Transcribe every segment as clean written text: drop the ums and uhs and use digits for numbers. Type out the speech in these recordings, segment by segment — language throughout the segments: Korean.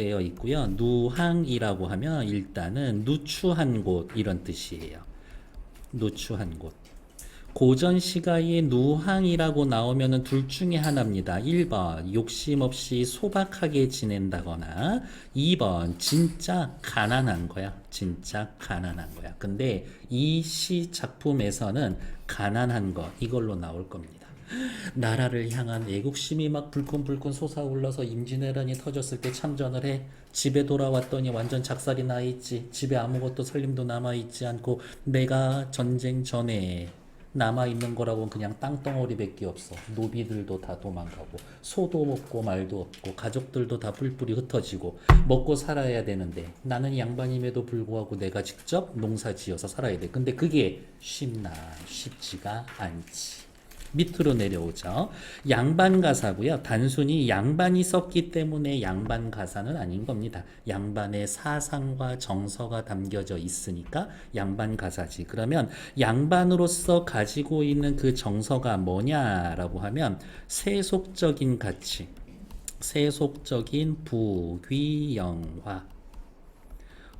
되어 있고요. 누항이라고 하면 일단은 누추한 곳 이런 뜻이에요. 누추한 곳. 고전 시가에 누항이라고 나오면은 둘 중에 하나입니다. 1번 욕심 없이 소박하게 지낸다거나 2번 진짜 가난한 거야. 진짜 가난한 거야. 근데 이 시 작품에서는 가난한 거 이걸로 나올 겁니다. 나라를 향한 애국심이 막 불끈불끈 솟아올라서 임진왜란이 터졌을 때 참전을 해. 집에 돌아왔더니 완전 작살이 나 있지. 집에 아무것도 살림도 남아 있지 않고 내가 전쟁 전에 남아 있는 거라고는 그냥 땅덩어리밖에 없어. 노비들도 다 도망가고 소도 없고 말도 없고 가족들도 다 뿔뿔이 흩어지고 먹고 살아야 되는데 나는 양반임에도 불구하고 내가 직접 농사 지어서 살아야 돼. 근데 그게 쉽지가 않지. 밑으로 내려오죠. 양반 가사고요. 단순히 양반이 썼기 때문에 양반 가사는 아닌 겁니다. 양반의 사상과 정서가 담겨져 있으니까 양반 가사지. 그러면 양반으로서 가지고 있는 그 정서가 뭐냐라고 하면 세속적인 가치, 세속적인 부귀영화,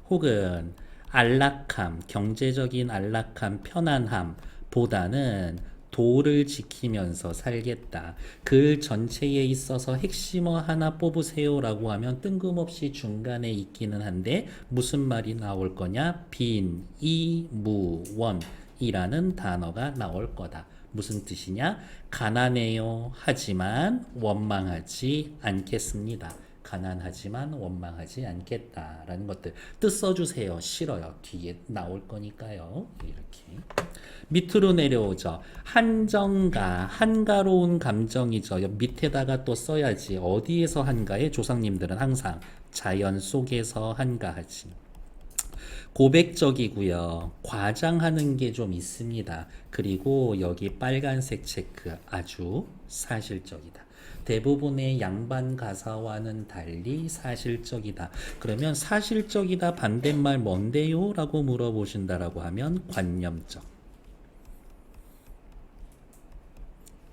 혹은 안락함, 경제적인 안락함, 편안함 보다는 도를 지키면서 살겠다. 글 전체에 있어서 핵심어 하나 뽑으세요라고 하면 뜬금없이 중간에 있기는 한데 무슨 말이 나올 거냐? 빈, 이, 무, 원 이라는 단어가 나올 거다. 무슨 뜻이냐? 가난해요. 하지만 원망하지 않겠습니다. 가난하지만 원망하지 않겠다라는 것들 뜻 써주세요. 싫어요. 뒤에 나올 거니까요. 이렇게 밑으로 내려오죠. 한정가, 한가로운 감정이죠. 밑에다가 또 써야지. 어디에서 한가해? 조상님들은 항상 자연 속에서 한가하지. 고백적이고요. 과장하는 게 좀 있습니다. 그리고 여기 빨간색 체크 아주 사실적이다. 대부분의 양반 가사와는 달리 사실적이다. 그러면 사실적이다 반대말 뭔데요? 라고 물어보신다라고 하면 관념적.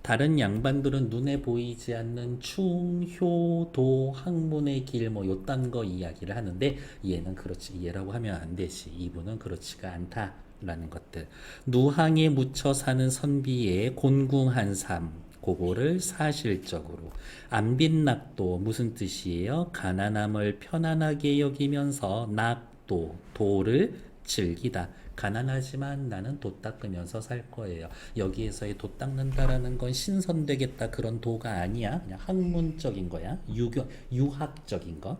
다른 양반들은 눈에 보이지 않는 충, 효, 도, 학문의 길 뭐 요딴 거 이야기를 하는데 얘는 그렇지 얘라고 하면 안 되지. 이분은 그렇지가 않다라는 것들. 누항에 묻혀 사는 선비의 곤궁한 삶 그거를 사실적으로. 안빈낙도 무슨 뜻이에요? 가난함을 편안하게 여기면서 낙도 도를 즐기다. 가난하지만 나는 도 닦으면서 살 거예요. 여기에서의 도 닦는다라는 건 신선되겠다 그런 도가 아니야. 그냥 학문적인 거야. 유학적인 거.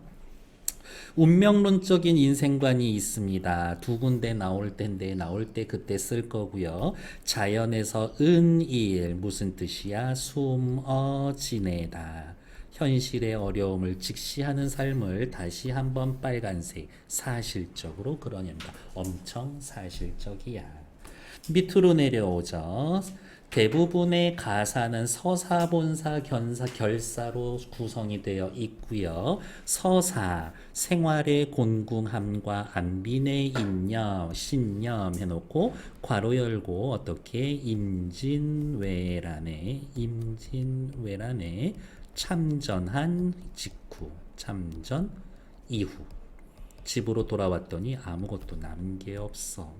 운명론적인 인생관이 있습니다. 두 군데 나올 텐데 나올 때 그때 쓸 거고요. 자연에서 은일 무슨 뜻이야? 숨어 지내다. 현실의 어려움을 직시하는 삶을 다시 한번 빨간색 사실적으로 그려냅니다. 엄청 사실적이야. 밑으로 내려오죠. 대부분의 가사는 서사, 본사, 견사, 결사로 구성이 되어 있고요. 서사, 생활의 곤궁함과 안빈의 인념, 신념 해놓고 괄호 열고 어떻게 임진왜란에 참전한 직후, 참전 이후 집으로 돌아왔더니 아무것도 남은 게 없어.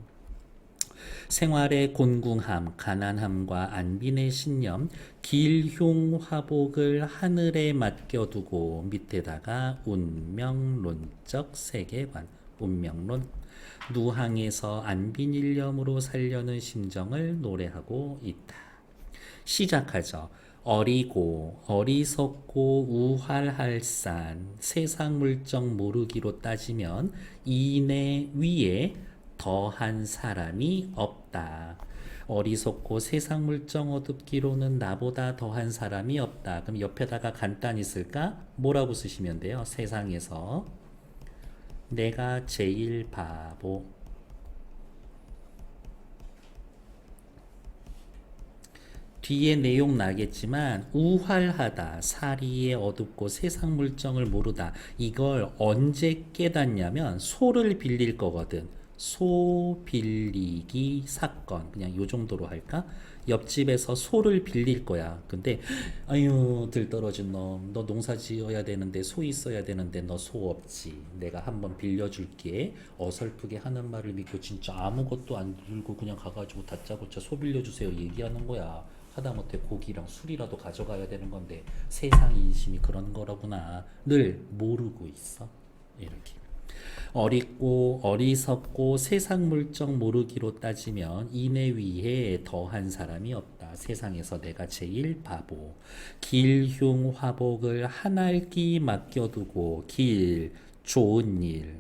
생활의 곤궁함, 가난함과 안빈의 신념, 길흉화복을 하늘에 맡겨두고 밑에다가 운명론적 세계관, 운명론, 누항에서 안빈일념으로 살려는 심정을 노래하고 있다. 시작하죠. 어리고 어리석고 우활할산 세상 물정 모르기로 따지면 이내 위에 더한 사람이 없다. 어리석고 세상 물정 어둡기로는 나보다 더한 사람이 없다. 그럼 옆에다가 간단히 쓸까? 뭐라고 쓰시면 돼요? 세상에서 내가 제일 바보. 뒤에 내용 나겠지만 우활하다, 사리에 어둡고 세상 물정을 모르다. 이걸 언제 깨닫냐면 소를 빌릴 거거든. 소 빌리기 사건 그냥 요 정도로 할까? 옆집에서 소를 빌릴 거야. 근데 아유 들떨어진 놈, 너 농사 지어야 되는데 소 있어야 되는데 너 소 없지. 내가 한번 빌려줄게. 어설프게 하는 말을 믿고 진짜 아무것도 안 들고 그냥 가가지고 다짜고짜 소 빌려주세요 얘기하는 거야. 하다못해 고기랑 술이라도 가져가야 되는 건데 세상 인심이 그런 거라구나 늘 모르고 있어. 이렇게. 어리고 어리석고 세상 물정 모르기로 따지면 이내 위에 더한 사람이 없다. 세상에서 내가 제일 바보. 길흉 화복을 한 알기 맡겨두고 길 좋은 일,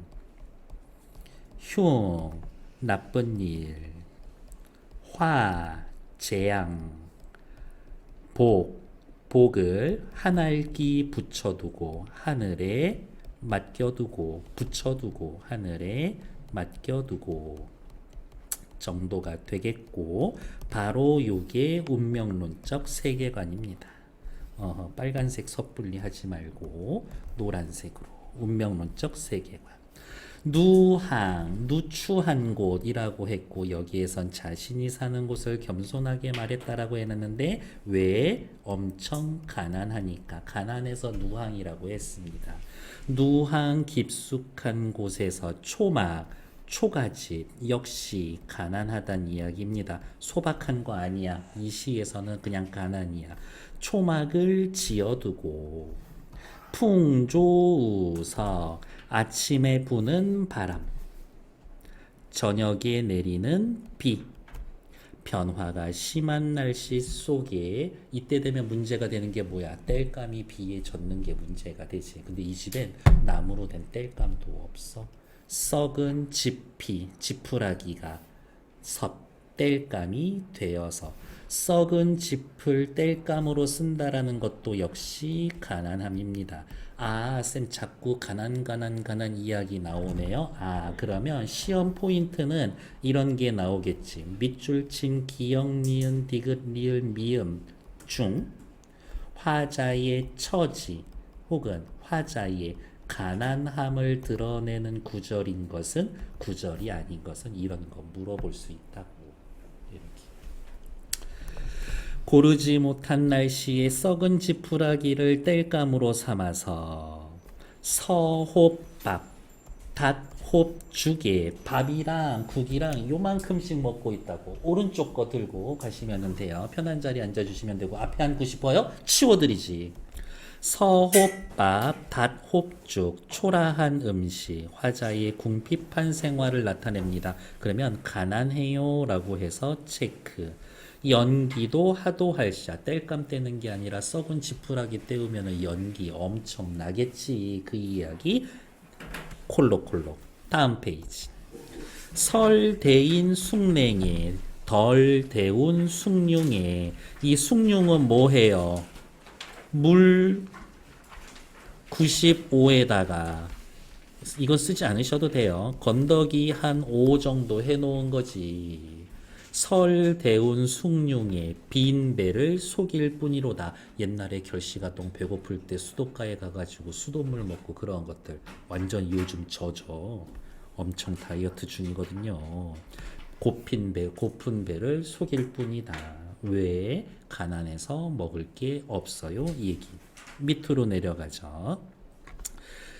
흉 나쁜 일, 화 재앙, 복 복을 한 알기 붙여두고 하늘에 맡겨두고 붙여두고 하늘에 맡겨두고 정도가 되겠고 바로 요게 운명론적 세계관입니다. 빨간색 섣불리 하지 말고 노란색으로 운명론적 세계관. 누항, 누추한 곳이라고 했고 여기에선 자신이 사는 곳을 겸손하게 말했다라고 해놨는데 왜? 엄청 가난하니까 가난해서 누항이라고 했습니다. 누항 깊숙한 곳에서 초막, 초가집 역시 가난하단 이야기입니다. 소박한 거 아니야. 이 시에서는 그냥 가난이야. 초막을 지어두고 풍조우석 아침에 부는 바람 저녁에 내리는 비 변화가 심한 날씨 속에 이때 되면 문제가 되는 게 뭐야? 땔감이 비에 젖는 게 문제가 되지. 근데 이 집엔 나무로 된 땔감도 없어. 썩은 지피, 지푸라기가 땔감이 되어서 썩은 짚을 땔감으로 쓴다라는 것도 역시 가난함입니다. 아, 쌤 자꾸 가난 이야기 나오네요. 아, 그러면 시험 포인트는 이런 게 나오겠지. 밑줄 친 기역, 니은, 디귿, 리을, 미음 중 화자의 처지 혹은 화자의 가난함을 드러내는 구절인 것은 구절이 아닌 것은 이런 거 물어볼 수 있다고. 이렇게. 고르지 못한 날씨에 썩은 지푸라기를 땔감으로 삼아서 서홉밥 닷홉죽에 밥이랑 국이랑 요만큼씩 먹고 있다고. 오른쪽 거 들고 가시면 돼요. 편한 자리에 앉아주시면 되고 앞에 앉고 싶어요? 치워드리지. 서홉밥, 닷홉죽, 초라한 음식, 화자의 궁핍한 생활을 나타냅니다. 그러면 가난해요 라고 해서 체크. 연기도 하도 할샤. 땔감 떼는 게 아니라 썩은 지푸라기 떼우면 연기 엄청 나겠지. 그 이야기 콜록콜록. 다음 페이지. 설대인 숭냉에 덜 데운 숭늉에 이 숭늉은 뭐해요? 물 95에다가 이건 쓰지 않으셔도 돼요. 건더기 한 5 정도 해놓은 거지. 설 데운 숭늉에 빈 배를 속일 뿐이로다. 옛날에 결시가동 배고플 때 수도가에 가가지고 수돗물 먹고 그런 것들 완전 요즘 저죠. 엄청 다이어트 중이거든요. 고픈 배를 속일 뿐이다. 왜? 가난해서 먹을 게 없어요. 이 얘기. 밑으로 내려가죠.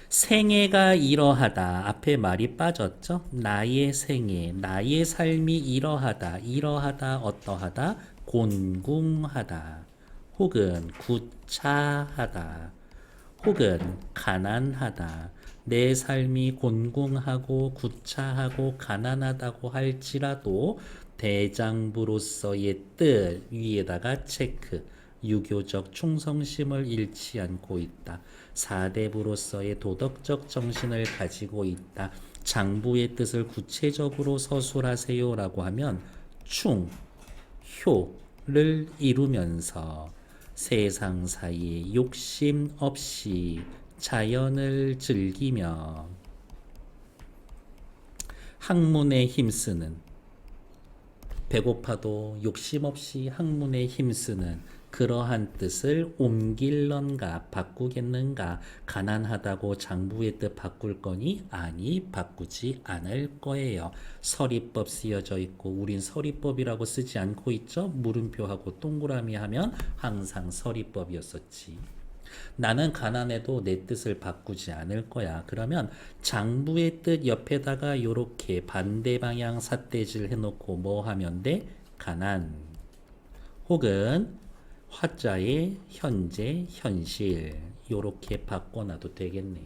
생애가 이러하다. 앞에 말이 빠졌죠? 나의 생애, 나의 삶이 이러하다. 이러하다, 어떠하다? 곤궁하다. 혹은 구차하다. 혹은 가난하다. 내 삶이 곤궁하고 구차하고 가난하다고 할지라도 대장부로서의 뜻 위에다가 체크. 유교적 충성심을 잃지 않고 있다. 사대부로서의 도덕적 정신을 가지고 있다. 장부의 뜻을 구체적으로 서술하세요 라고 하면 충, 효를 이루면서 세상 사이에 욕심 없이 자연을 즐기며 학문에 힘쓰는 배고파도 욕심 없이 학문에 힘쓰는 그러한 뜻을 옮길런가 바꾸겠는가 가난하다고 장부의 뜻 바꿀 거니 아니 바꾸지 않을 거예요. 서리법 쓰여져 있고 우린 서리법이라고 쓰지 않고 있죠. 물음표하고 동그라미 하면 항상 서리법이었었지. 나는 가난해도 내 뜻을 바꾸지 않을 거야. 그러면 장부의 뜻 옆에다가 요렇게 반대 방향 삿대질 해놓고 뭐 하면 돼? 가난 혹은 화자의 현재, 현실 요렇게 바꿔놔도 되겠네.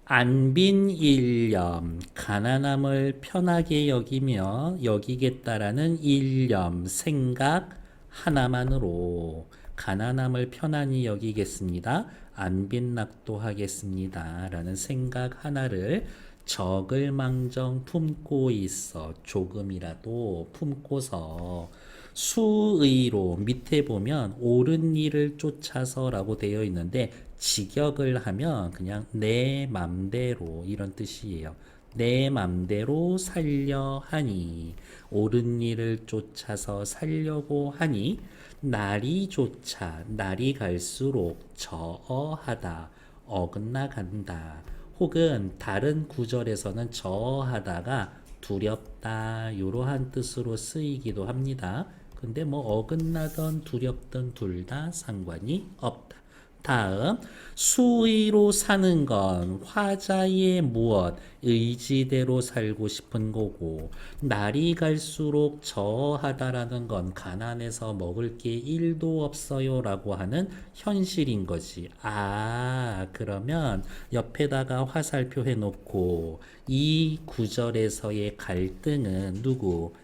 안빈일념 가난함을 편하게 여기며 여기겠다라는 일념 생각 하나만으로 가난함을 편안히 여기겠습니다. 안빈낙도하겠습니다. 라는 생각 하나를 적을망정 품고 있어. 조금이라도 품고서 수의로 밑에 보면 옳은 일을 쫓아서 라고 되어 있는데 직역을 하면 그냥 내 맘대로 이런 뜻이에요. 내 맘대로 살려 하니 옳은 일을 쫓아서 살려고 하니 날이 조차 날이 갈수록 저어하다 어긋나간다 혹은 다른 구절에서는 저어하다가 두렵다 이러한 뜻으로 쓰이기도 합니다. 근데 뭐 어긋나던 두렵던 둘 다 상관이 없다. 다음 수의로 사는 건 화자의 무엇 의지대로 살고 싶은 거고 날이 갈수록 저하다라는 건 가난해서 먹을 게 1도 없어요 라고 하는 현실인 거지. 아 그러면 옆에다가 화살표 해놓고 이 구절에서의 갈등은 누구?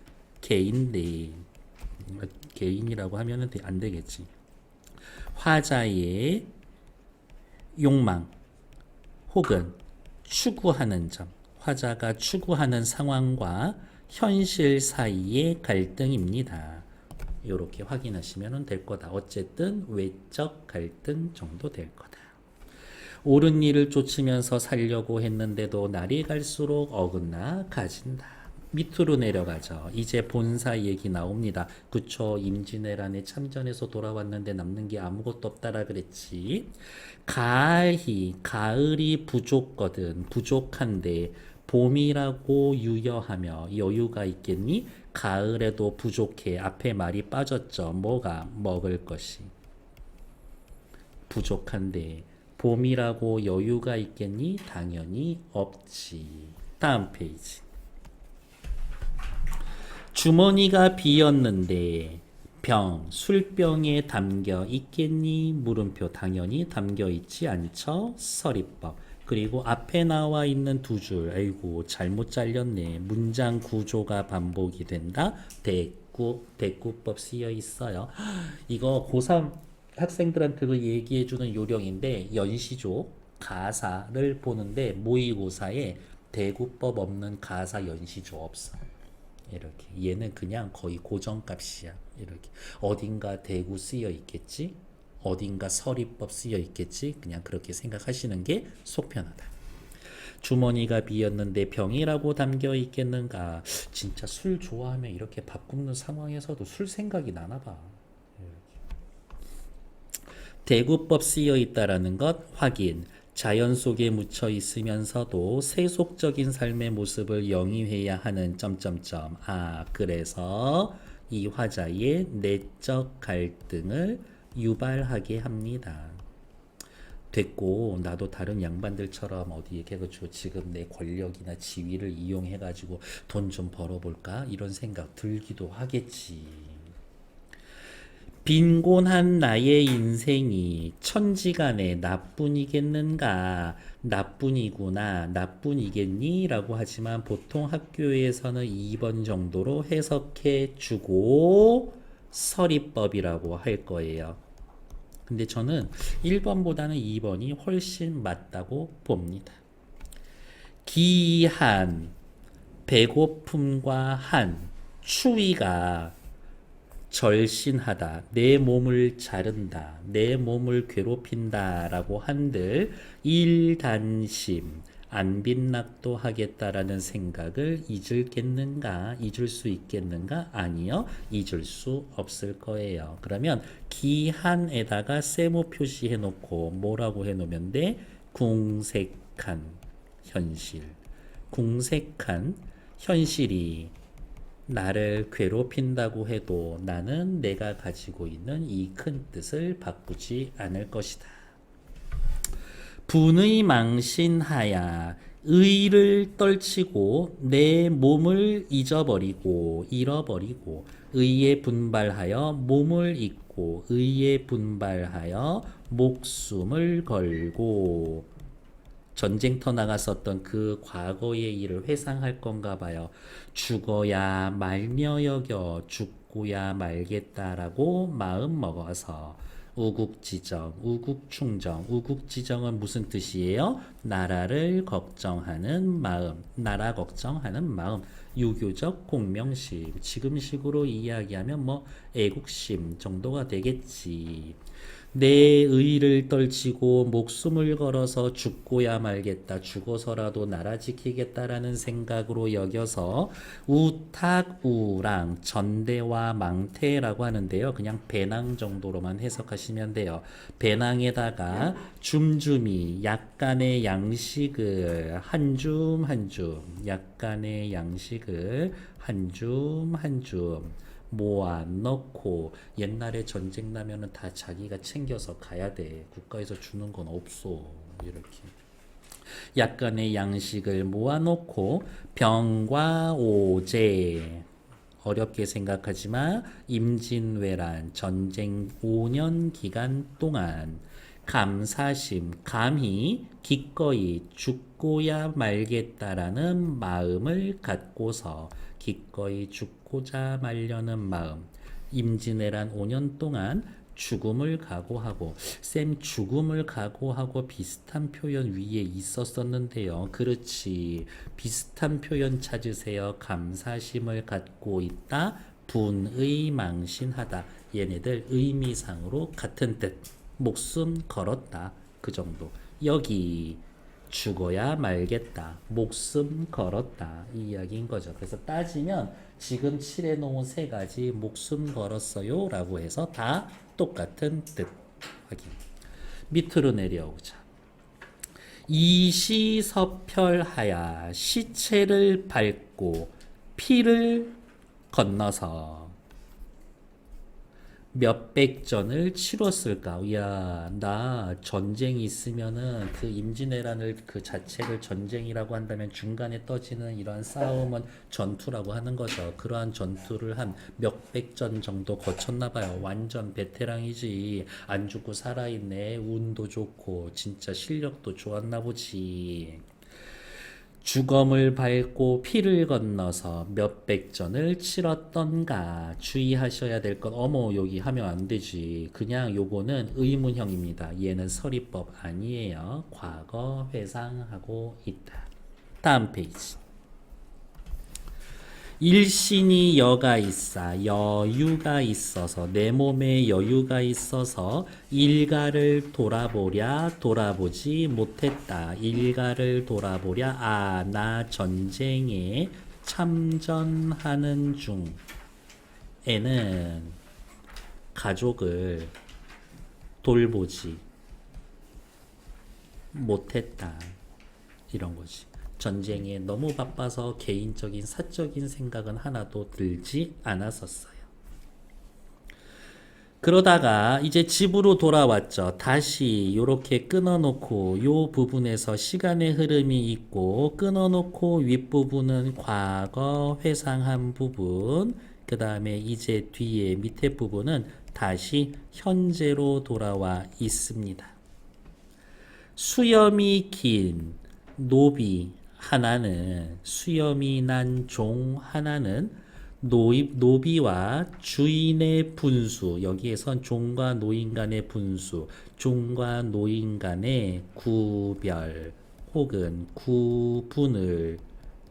개인데 개인이라고 하면 안 되겠지. 화자의 욕망 혹은 추구하는 점, 화자가 추구하는 상황과 현실 사이의 갈등입니다. 이렇게 확인하시면 될 거다. 어쨌든 외적 갈등 정도 될 거다. 옳은 일을 쫓으면서 살려고 했는데도 날이 갈수록 어긋나 가진다. 밑으로 내려가죠. 이제 본사 얘기 나옵니다. 그쵸. 임진왜란에 참전해서 돌아왔는데 남는 게 아무것도 없다라 그랬지. 가을이 부족거든. 부족한데 봄이라고 유여하며 여유가 있겠니? 가을에도 부족해. 앞에 말이 빠졌죠. 뭐가? 먹을 것이. 부족한데 봄이라고 여유가 있겠니? 당연히 없지. 다음 페이지. 주머니가 비었는데 술병에 담겨 있겠니? 물음표 당연히 담겨 있지 않죠? 서리법. 그리고 앞에 나와 있는 두 줄, 아이고 잘못 잘렸네. 문장 구조가 반복이 된다. 대꾸법 쓰여 있어요. 이거 고3 학생들한테 얘기해주는 요령인데 연시조 가사를 보는데 모의고사에 대구법 없는 가사 연시조 없어. 이렇게 얘는 그냥 거의 고정값이야. 이렇게 어딘가 대구 쓰여 있겠지, 어딘가 서리법 쓰여 있겠지. 그냥 그렇게 생각하시는 게 속 편하다. 주머니가 비었는데 병이라고 담겨 있겠는가. 진짜 술 좋아하면 이렇게 밥 굶는 상황에서도 술 생각이 나나 봐. 대구법 쓰여 있다라는 것 확인. 자연 속에 묻혀 있으면서도 세속적인 삶의 모습을 영위해야 하는 점점점. 그래서 이 화자의 내적 갈등을 유발하게 합니다. 됐고 나도 다른 양반들처럼 어디 해가지고 지금 내 권력이나 지위를 이용해가지고 돈 좀 벌어볼까 이런 생각 들기도 하겠지. 빈곤한 나의 인생이 천지간에 나뿐이겠는가? 나뿐이구나, 나뿐이겠니? 라고 하지만 보통 학교에서는 2번 정도로 해석해 주고 서리법이라고 할 거예요. 근데 저는 1번보다는 2번이 훨씬 맞다고 봅니다. 기한, 배고픔과 한, 추위가 절신하다, 내 몸을 자른다, 내 몸을 괴롭힌다 라고 한들 일단심, 안빈낙도 하겠다라는 생각을 잊을겠는가? 잊을 수 있겠는가? 아니요. 잊을 수 없을 거예요. 그러면 기한에다가 세모 표시해 놓고 뭐라고 해 놓으면 돼? 궁색한 현실. 궁색한 현실이 나를 괴롭힌다고 해도 나는 내가 가지고 있는 이 큰 뜻을 바꾸지 않을 것이다. 분의 망신하야 의를 떨치고 내 몸을 잃어버리고 의에 분발하여 몸을 잊고 의에 분발하여 목숨을 걸고 전쟁터 나갔었던 그 과거의 일을 회상할 건가 봐요. 죽어야 말며 여겨 죽고야 말겠다라고 마음 먹어서 우국지정, 우국충정. 우국지정은 무슨 뜻이에요? 나라를 걱정하는 마음, 나라 걱정하는 마음. 유교적 공명심. 지금식으로 이야기하면 뭐 애국심 정도가 되겠지. 내 의를 떨치고 목숨을 걸어서 죽고야 말겠다. 죽어서라도 나라 지키겠다라는 생각으로 여겨서 우탁우랑 전대와 망태라고 하는데요. 그냥 배낭 정도로만 해석하시면 돼요. 배낭에다가 줌줌이 약간의 양식을 한 줌 한 줌, 약간의 양식을 한 줌 한 줌 모아 넣고 옛날에 전쟁 나면은 다 자기가 챙겨서 가야 돼. 국가에서 주는 건 없어. 이렇게 약간의 양식을 모아 놓고 병과 오제 어렵게 생각하지 마. 임진왜란 전쟁 5년 기간 동안 감사심, 감히 기꺼이 죽고야 말겠다라는 마음을 갖고서 기꺼이 죽고자 말려는 마음. 임진왜란 5년 동안 죽음을 각오하고 쌤 죽음을 각오하고 비슷한 표현 위에 있었었는데요. 그렇지. 비슷한 표현 찾으세요. 감사심을 갖고 있다. 분의 망신하다. 얘네들 의미상으로 같은 뜻. 목숨 걸었다. 그 정도. 여기 죽어야 말겠다. 목숨 걸었다. 이 이야기인 거죠. 그래서 따지면 지금 칠해 놓은 세 가지 목숨 걸었어요 라고 해서 다 똑같은 뜻 확인. 밑으로 내려오자. 이시서펼하야 시체를 밟고 피를 건너서 몇백 전을 치렀을까? 이야, 나 전쟁이 있으면은 그 임진왜란을 그 자체를 전쟁이라고 한다면 중간에 떠지는 이러한 싸움은 전투라고 하는 거죠. 그러한 전투를 한 몇백 전 정도 거쳤나 봐요. 완전 베테랑이지. 안 죽고 살아있네. 운도 좋고 진짜 실력도 좋았나 보지. 주검을 밟고 피를 건너서 몇백 전을 치렀던가. 주의하셔야 될 건 어머 여기 하면 안 되지. 그냥 요거는 의문형입니다. 얘는 서리법 아니에요. 과거 회상하고 있다. 다음 페이지. 일신이 여가 있어 여유가 있어서 내 몸에 여유가 있어서 일가를 돌아보랴 돌아보지 못했다. 일가를 돌아보랴 나 전쟁에 참전하는 중에는 가족을 돌보지 못했다. 이런 거지. 전쟁에 너무 바빠서 개인적인 사적인 생각은 하나도 들지 않았었어요. 그러다가 이제 집으로 돌아왔죠. 다시 이렇게 끊어놓고 요 부분에서 시간의 흐름이 있고 끊어놓고 윗부분은 과거 회상한 부분, 그 다음에 이제 뒤에 밑에 부분은 다시 현재로 돌아와 있습니다. 수염이 긴 노비 하나는 수염이 난 종 하나는 노비와 주인의 분수, 여기에선 종과 노인 간의 분수, 종과 노인 간의 구별 혹은 구분을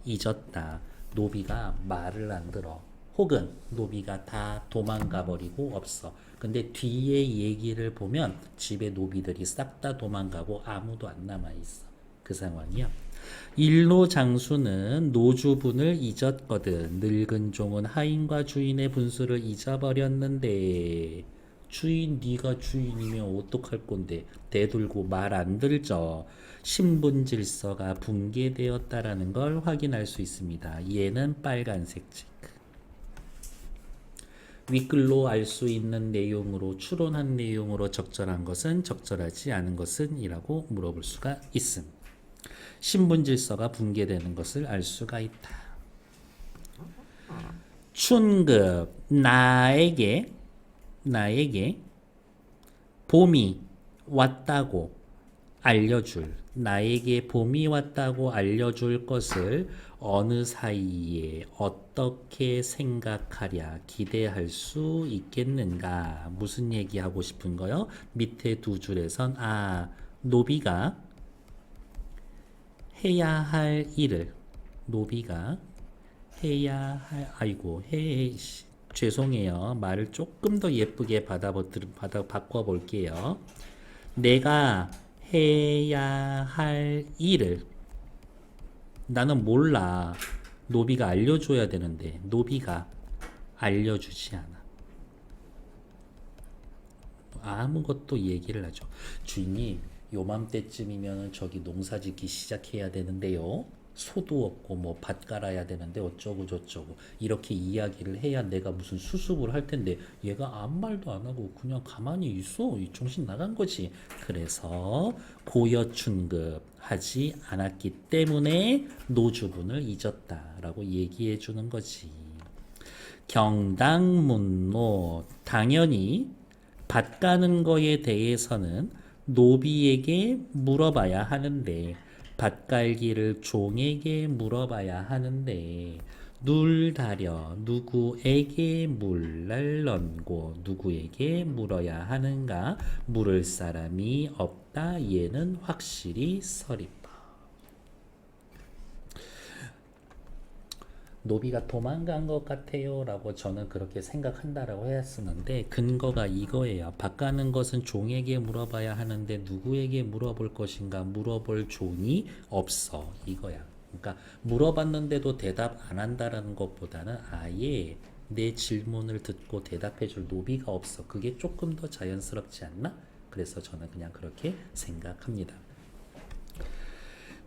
잊었다. 노비가 말을 안 들어. 혹은 노비가 다 도망가 버리고 없어. 근데 뒤에 얘기를 보면 집에 노비들이 싹 다 도망가고 아무도 안 남아 있어. 그 상황이요. 일로 장수는 노주분을 잊었거든. 늙은 종은 하인과 주인의 분수를 잊어버렸는데. 주인, 네가 주인이면 어떡할 건데. 대들고 말 안 들죠. 신분질서가 붕괴되었다라는 걸 확인할 수 있습니다. 얘는 빨간색 체크. 윗글로 알 수 있는 내용으로 추론한 내용으로 적절한 것은 적절하지 않은 것은 이라고 물어볼 수가 있음. 신분 질서가 붕괴되는 것을 알 수가 있다. 춘급 나에게 봄이 왔다고 알려줄 나에게 봄이 왔다고 알려줄 것을 어느 사이에 어떻게 생각하랴 기대할 수 있겠는가. 무슨 얘기하고 싶은 거요? 밑에 두 줄에선 노비가 해야 할 일을 노비가 해야 할 죄송해요. 말을 조금 더 예쁘게 바꿔볼게요. 내가 해야 할 일을 나는 몰라. 노비가 알려줘야 되는데 노비가 알려주지 않아. 아무것도 얘기를 하죠. 주인님, 요맘때쯤이면 저기 농사짓기 시작해야 되는데요. 소도 없고 뭐 밭 갈아야 되는데 어쩌고 저쩌고 이렇게 이야기를 해야 내가 무슨 수습을 할 텐데 얘가 아무 말도 안 하고 그냥 가만히 있어. 정신 나간 거지. 그래서 고여춘급하지 않았기 때문에 노주분을 잊었다라고 얘기해 주는 거지. 경당문노 당연히 밭 가는 거에 대해서는 노비에게 물어봐야 하는데 밭갈기를 종에게 물어봐야 하는데 눌 다려 누구에게 물날 런고 누구에게 물어야 하는가. 물을 사람이 없다. 얘는 확실히 서리법. 노비가 도망간 것 같아요 라고 저는 그렇게 생각한다라고 했었는데 근거가 이거예요. 바꾸는 것은 종에게 물어봐야 하는데 누구에게 물어볼 것인가. 물어볼 종이 없어. 이거야. 그러니까 물어봤는데도 대답 안 한다라는 것보다는 아예 내 질문을 듣고 대답해 줄 노비가 없어. 그게 조금 더 자연스럽지 않나? 그래서 저는 그냥 그렇게 생각합니다.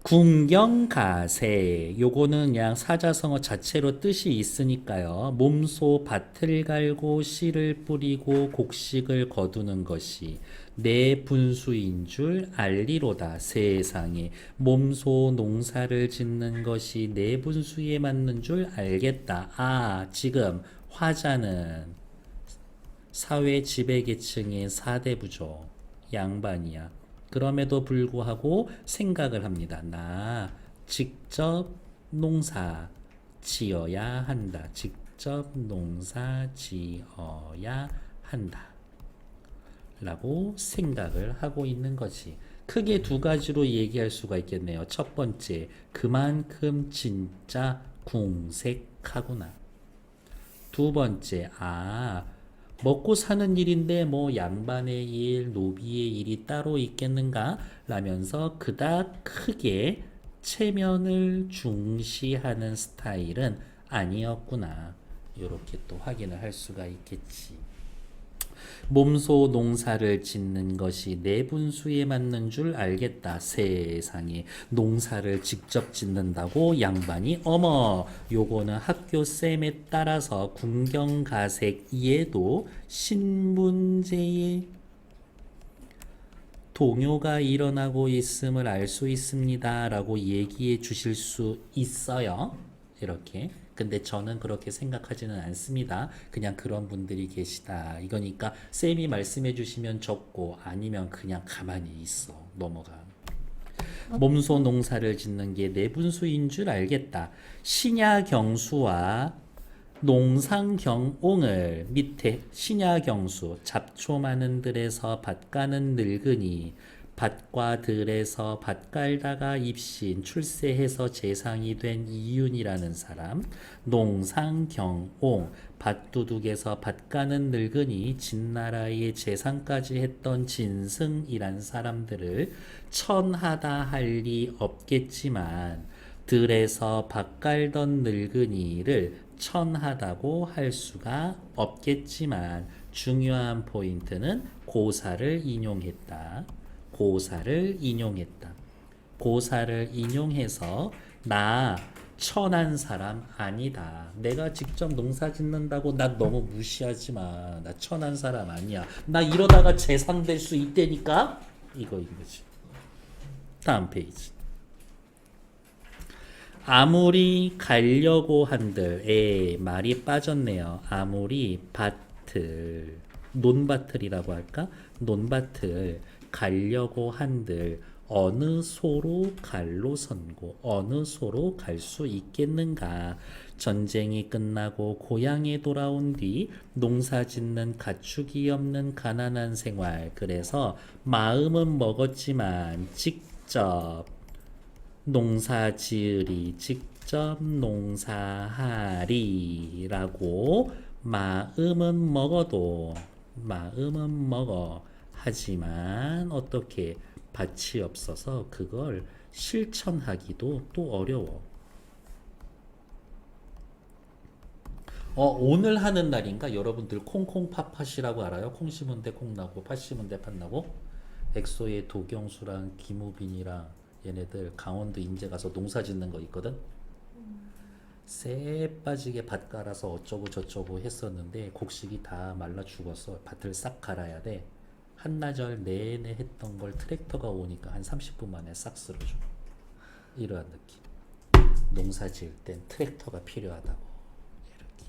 궁경가세 요거는 그냥 사자성어 자체로 뜻이 있으니까요. 몸소 밭을 갈고 씨를 뿌리고 곡식을 거두는 것이 내 분수인 줄 알리로다. 세상에 몸소 농사를 짓는 것이 내 분수에 맞는 줄 알겠다. 지금 화자는 사회 지배계층의 4대 부족 양반이야. 그럼에도 불구하고 생각을 합니다. 나 직접 농사 지어야 한다. 직접 농사 지어야 한다. 라고 생각을 하고 있는 거지. 크게 두 가지로 얘기할 수가 있겠네요. 첫 번째, 그만큼 진짜 궁색하구나. 두 번째, 먹고 사는 일인데 뭐 양반의 일, 노비의 일이 따로 있겠는가? 라면서 그닥 크게 체면을 중시하는 스타일은 아니었구나. 이렇게 또 확인을 할 수가 있겠지. 몸소 농사를 짓는 것이 내 분수에 맞는 줄 알겠다. 세상에 농사를 직접 짓는다고 양반이 어머 요거는 학교 쌤에 따라서 궁경가색 이에도 신문제에 동요가 일어나고 있음을 알 수 있습니다 라고 얘기해 주실 수 있어요. 이렇게. 근데 저는 그렇게 생각하지는 않습니다. 그냥 그런 분들이 계시다. 이거니까 쌤이 말씀해 주시면 적고 아니면 그냥 가만히 있어. 넘어가. 몸소 농사를 짓는 게 내 분수인 줄 알겠다. 신야경수와 농상경옹을 밑에 신야경수 잡초 많은 들에서 밭 가는 늙은이 밭과 들에서 밭 깔다가 입신 출세해서 재상이 된 이윤이라는 사람, 농상경옹 밭두둑에서 밭 가는 늙은이 진나라의 재상까지 했던 진승이란 사람들을 천하다 할 리 없겠지만 들에서 밭 깔던 늙은이를 천하다고 할 수가 없겠지만 중요한 포인트는 고사를 인용했다. 고사를 인용했다. 고사를 인용해서 나 천한 사람 아니다. 내가 직접 농사 짓는다고 나 너무 무시하지 마. 나 천한 사람 아니야. 나 이러다가 재상될 수 있다니까? 이거인 거지. 다음 페이지. 아무리 가려고 한들, 말이 빠졌네요. 아무리 밭을, 논밭을이라고 할까? 논밭을 가려고 한들, 어느 소로 갈로 선고, 어느 소로 갈 수 있겠는가? 전쟁이 끝나고 고향에 돌아온 뒤 농사 짓는 가축이 없는 가난한 생활. 그래서 마음은 먹었지만 직접 농사 지으리 직접 농사하리라고 마음은 먹어도 마음은 먹어 하지만 어떻게 밭이 없어서 그걸 실천하기도 또 어려워. 오늘 하는 날인가? 여러분들 콩콩팥팥이라고 알아요? 콩 심은 데 콩 나고 팥 심은 데 팥 나고. 엑소의 도경수랑 김우빈이랑 얘네들 강원도 인제 가서 농사 짓는 거 있거든. 쎄 빠지게 밭 갈아서 어쩌고 저쩌고 했었는데 곡식이 다 말라 죽어서 밭을 싹 갈아야 돼. 한나절 내내 했던 걸 트랙터가 오니까 한 30분 만에 싹 쓸어줘. 이러한 느낌. 농사 지을 땐 트랙터가 필요하다고. 이렇게.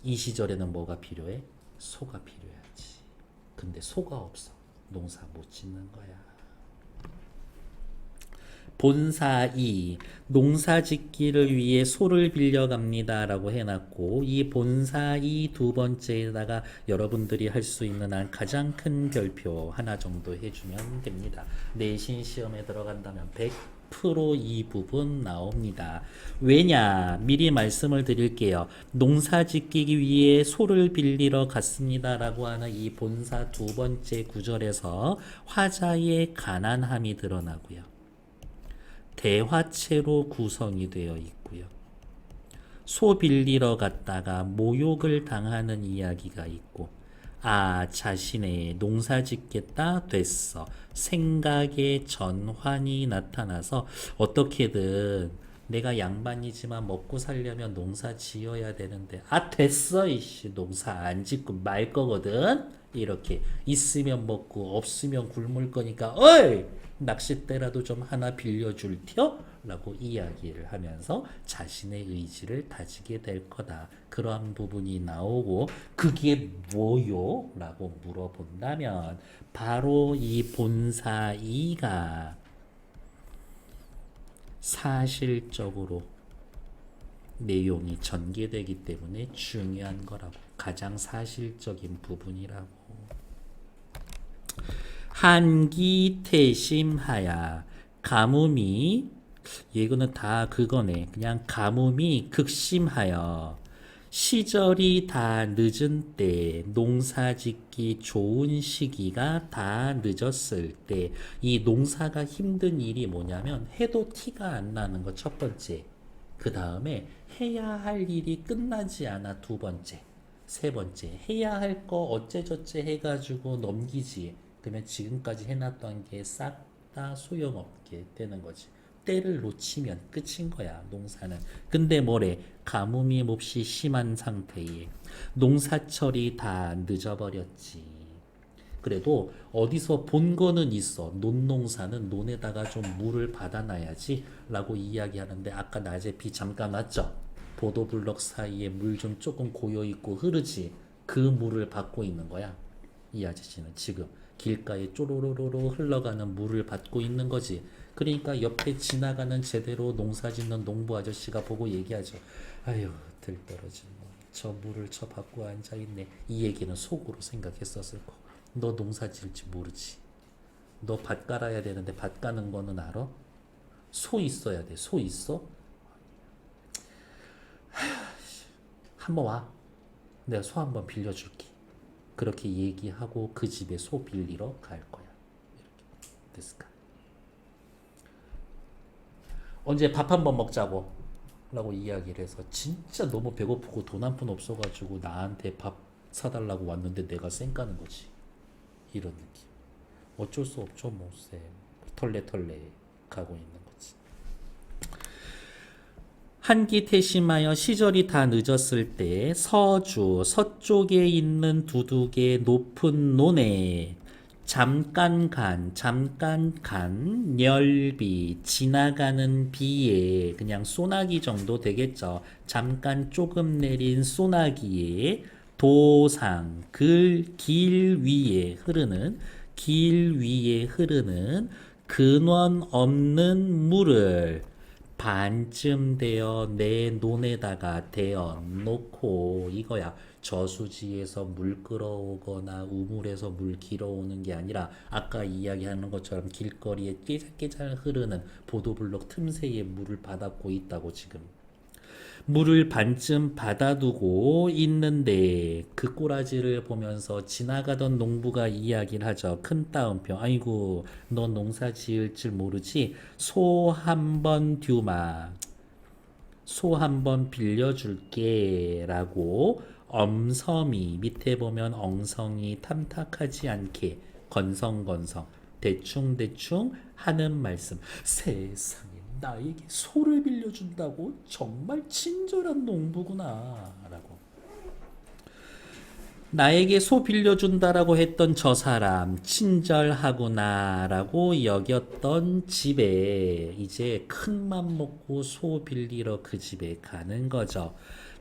이 시절에는 뭐가 필요해? 소가 필요하지. 근데 소가 없어. 농사 못 짓는 거야. 본사이 농사 짓기를 위해 소를 빌려갑니다 라고 해놨고, 이 본사이 두 번째에다가 여러분들이 할 수 있는 한 가장 큰 별표 하나 정도 해주면 됩니다. 내신 시험에 들어간다면 100% 이 부분 나옵니다. 왜냐? 미리 말씀을 드릴게요. 농사 짓기 위해 소를 빌리러 갔습니다 라고 하는 이 본사 두 번째 구절에서 화자의 가난함이 드러나고요. 대화체로 구성이 되어 있고요. 소 빌리러 갔다가 모욕을 당하는 이야기가 있고, 자신의 농사 짓겠다 됐어. 생각의 전환이 나타나서 어떻게든 내가 양반이지만 먹고 살려면 농사 지어야 되는데, 됐어 이씨 농사 안 짓고 말 거거든. 이렇게 있으면 먹고 없으면 굶을 거니까 어이 낚싯대라도 좀 하나 빌려줄 텨? 라고 이야기를 하면서 자신의 의지를 다지게 될 거다. 그러한 부분이 나오고, 그게 뭐요? 라고 물어본다면 바로 이 본사 2가 사실적으로 내용이 전개되기 때문에 중요한 거라고. 가장 사실적인 부분이라고. 한기태심하야 가뭄이, 이거는 다 그거네. 그냥 가뭄이 극심하여 시절이 다 늦은 때, 농사 짓기 좋은 시기가 다 늦었을 때, 이 농사가 힘든 일이 뭐냐면 해도 티가 안 나는 거 첫 번째. 그 다음에 해야 할 일이 끝나지 않아 두 번째. 세 번째, 해야 할 거 어째저째 해가지고 넘기지. 그러면 지금까지 해놨던 게 싹 다 소용없게 되는 거지. 때를 놓치면 끝인 거야, 농사는. 근데 뭐래? 가뭄이 몹시 심한 상태에 농사철이 다 늦어버렸지. 그래도 어디서 본 거는 있어. 논농사는 논에다가 좀 물을 받아놔야지 라고 이야기하는데, 아까 낮에 비 잠깐 왔죠? 보도블럭 사이에 물 좀 조금 고여있고 흐르지. 그 물을 받고 있는 거야. 이 아저씨는 지금 길가에 쪼로로로로 흘러가는 물을 받고 있는 거지. 그러니까 옆에 지나가는 제대로 농사 짓는 농부 아저씨가 보고 얘기하죠. 아유 들떨어진 저 물을 저 받고 앉아있네. 이 얘기는 속으로 생각했었을 거고, 너 농사 지을지 모르지. 너 밭 깔아야 되는데 밭 까는 거는 알아? 소 있어야 돼. 소 있어? 한번 와. 내가 소 한번 빌려줄게. 그렇게 얘기하고 그 집에 소 빌리러 갈 거야. 이렇게 됐을까? 언제 밥 한번 먹자고 라고 이야기를 해서 진짜 너무 배고프고 돈 한 푼 없어가지고 나한테 밥 사달라고 왔는데 내가 쌩까는 거지. 이런 느낌. 어쩔 수 없죠, 뭐, 쌤. 털레털레 가고 있는 거지. 한기 태심하여 시절이 다 늦었을 때 서주 서쪽에 있는 두둑의 높은 논에 잠깐 간 열비 지나가는 비에 그냥 소나기 정도 되겠죠. 잠깐 조금 내린 소나기에 도상 길 위에 흐르는 근원 없는 물을 반쯤 되어 내 논에다가 대어 놓고 이거야. 저수지에서 물 끌어오거나 우물에서 물 길어오는 게 아니라 아까 이야기하는 것처럼 길거리에 깨잘깨잘 흐르는 보도블록 틈새에 물을 받았고 있다고 지금. 물을 반쯤 받아두고 있는데 그 꼬라지를 보면서 지나가던 농부가 이야기를 하죠. 큰 따옴표. 아이고 너 농사 지을 줄 모르지? 소 한 번 듀마. 소 한 번 빌려줄게 라고 엄섬이 밑에 보면 엉성이 탐탁하지 않게 건성건성 대충대충 하는 말씀. 세상에 나에게 소를 빌려준다고? 정말 친절한 농부구나 라고. 나에게 소 빌려준다라고 했던 저 사람 친절하구나 라고 여겼던 집에 이제 큰맘 먹고 소 빌리러 그 집에 가는 거죠.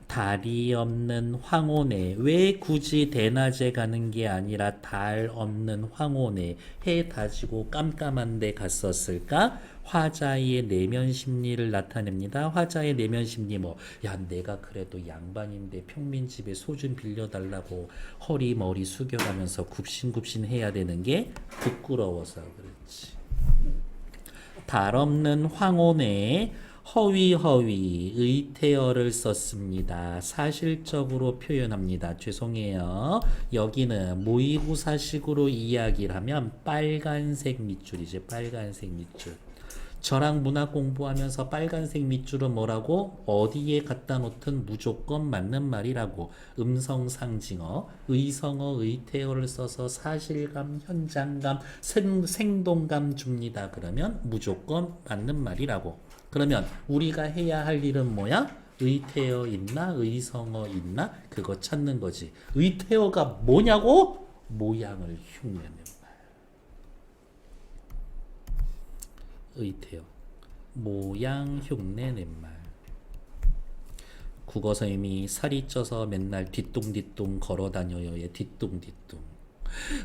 달이 없는 황혼에 왜 굳이 대낮에 가는 게 아니라 달 없는 황혼에 해 다지고 깜깜한 데 갔었을까? 화자의 내면 심리를 나타냅니다. 화자의 내면 심리 뭐, 야 내가 그래도 양반인데 평민집에 소 좀 빌려달라고 허리 머리 숙여가면서 굽신굽신 해야 되는 게 부끄러워서 그렇지. 달 없는 황혼에 허위허위 의태어를 썼습니다. 사실적으로 표현합니다. 죄송해요. 여기는 모의고사식으로 이야기를 하면 빨간색 밑줄이죠. 빨간색 밑줄. 저랑 문학 공부하면서 빨간색 밑줄은 뭐라고? 어디에 갖다 놓든 무조건 맞는 말이라고. 음성상징어, 의성어, 의태어를 써서 사실감, 현장감, 생동감 줍니다. 그러면 무조건 맞는 말이라고. 그러면 우리가 해야 할 일은 뭐야? 의태어 있나? 의성어 있나? 그거 찾는 거지. 의태어가 뭐냐고? 모양을 흉내낸 말. 의태어. 모양 흉내낸 말. 국어 선생님이 살이 쪄서 맨날 뒤뚱뒤뚱 걸어 다녀요의 뒤뚱뒤뚱.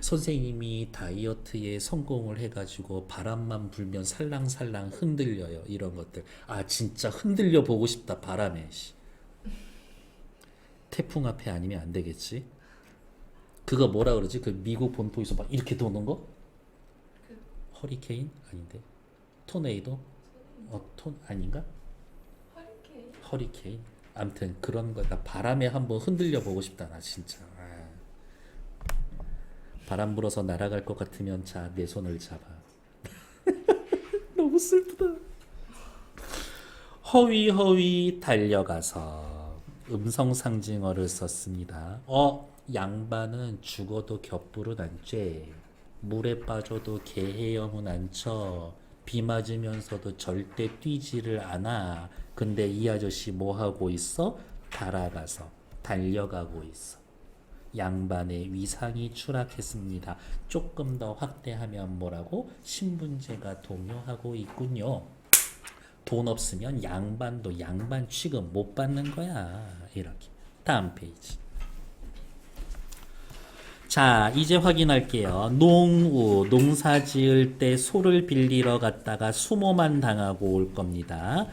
선생님이 다이어트에 성공을 해가지고 바람만 불면 살랑살랑 흔들려요. 이런 것들. 아 진짜 흔들려 보고 싶다. 바람에. 태풍 앞에 아니면 안 되겠지. 그거 뭐라 그러지? 그 미국 본토에서 막 이렇게 도는 거? 허리케인? 아닌데. 토네이도? 톤 아닌가? 허리케인. 아무튼 그런 거다. 바람에 한번 흔들려 보고 싶다. 나 진짜. 바람 불어서 날아갈 것 같으면 자, 내 손을 잡아. 너무 슬프다. 허위허위 달려가서 음성상징어를 썼습니다. 양반은 죽어도 겹불은 안 쬐. 물에 빠져도 개 헤엄은 안 쳐. 비 맞으면서도 절대 뛰지를 않아. 근데 이 아저씨 뭐 하고 있어? 달아가서 달려가고 있어. 양반의 위상이 추락했습니다. 조금 더 확대하면 뭐라고? 신분제가 동요하고 있군요. 돈 없으면 양반도 양반 취급 못 받는 거야. 이렇게. 다음 페이지. 자, 이제 확인할게요. 농우, 농사 지을 때 소를 빌리러 갔다가 수모만 당하고 올 겁니다.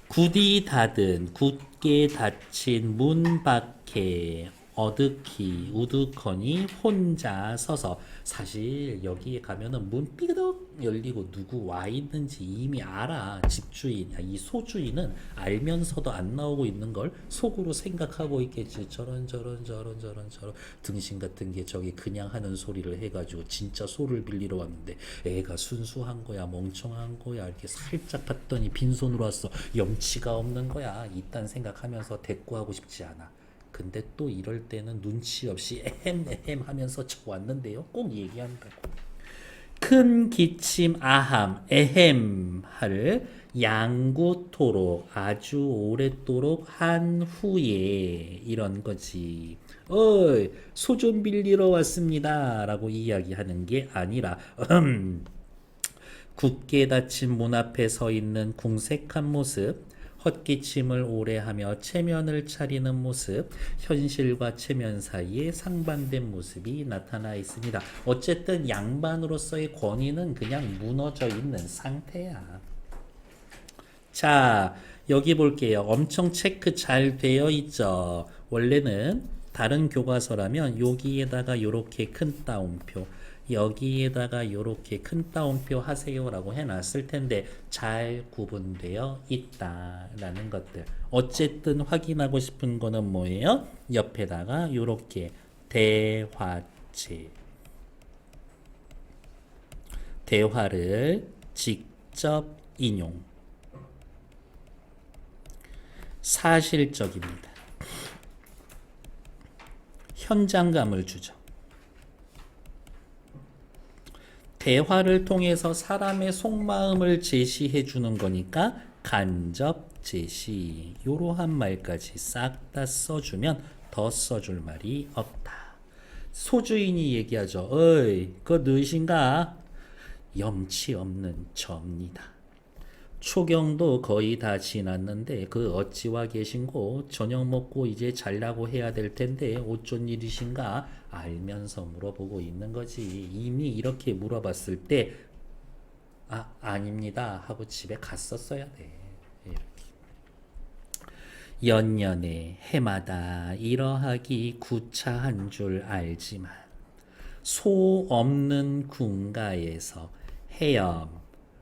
굳이 닫은, 굳게 닫힌 문 밖에 어둑히 우두커니 혼자 서서. 사실 여기에 가면은 문 삐그덕 열리고 누구 와 있는지 이미 알아. 집주인, 이 소주인은 알면서도 안 나오고 있는 걸 속으로 생각하고 있겠지. 저런 등신 같은 게 저기 그냥 하는 소리를 해가지고 진짜 소를 빌리러 왔는데 애가 순수한 거야 멍청한 거야 이렇게 살짝 봤더니 빈손으로 왔어. 염치가 없는 거야. 이딴 생각하면서 대꾸하고 싶지 않아. 근데 또 이럴 때는 눈치 없이 에헴 하면서 저 왔는데요. 꼭 얘기한다고. 큰 기침 아함 에헴 할 양구토록 아주 오랫도록 한 후에 이런 거지. 어이 소 좀 빌리러 왔습니다 라고 이야기하는 게 아니라 굳게 닫힌 문 앞에 서 있는 궁색한 모습, 헛기침을 오래 하며 체면을 차리는 모습, 현실과 체면 사이에 상반된 모습이 나타나 있습니다. 어쨌든 양반으로서의 권위는 그냥 무너져 있는 상태야. 자, 여기 볼게요. 엄청 체크 잘 되어 있죠. 원래는 다른 교과서라면 여기에다가 요렇게 큰 따옴표, 여기에다가 요렇게 큰 따옴표 하세요라고 해놨을 텐데 잘 구분되어 있다라는 것들. 어쨌든 확인하고 싶은 거는 뭐예요? 옆에다가 요렇게 대화체, 대화를 직접 인용. 사실적입니다. 현장감을 주죠. 대화를 통해서 사람의 속마음을 제시해 주는 거니까 간접 제시. 이러한 말까지 싹 다 써주면 더 써줄 말이 없다. 소주인이 얘기하죠. 어이, 그거 누구신가? 염치 없는 접니다. 초경도 거의 다 지났는데 그 어찌와 계신고? 저녁 먹고 이제 잘라고 해야 될 텐데 어쩐 일이신가? 알면서 물어보고 있는 거지. 이미 이렇게 물어봤을 때 아닙니다 하고 집에 갔었어야 돼. 이렇게. 연년에 해마다 이러하기 구차한 줄 알지만 소 없는 군가에서 해엄,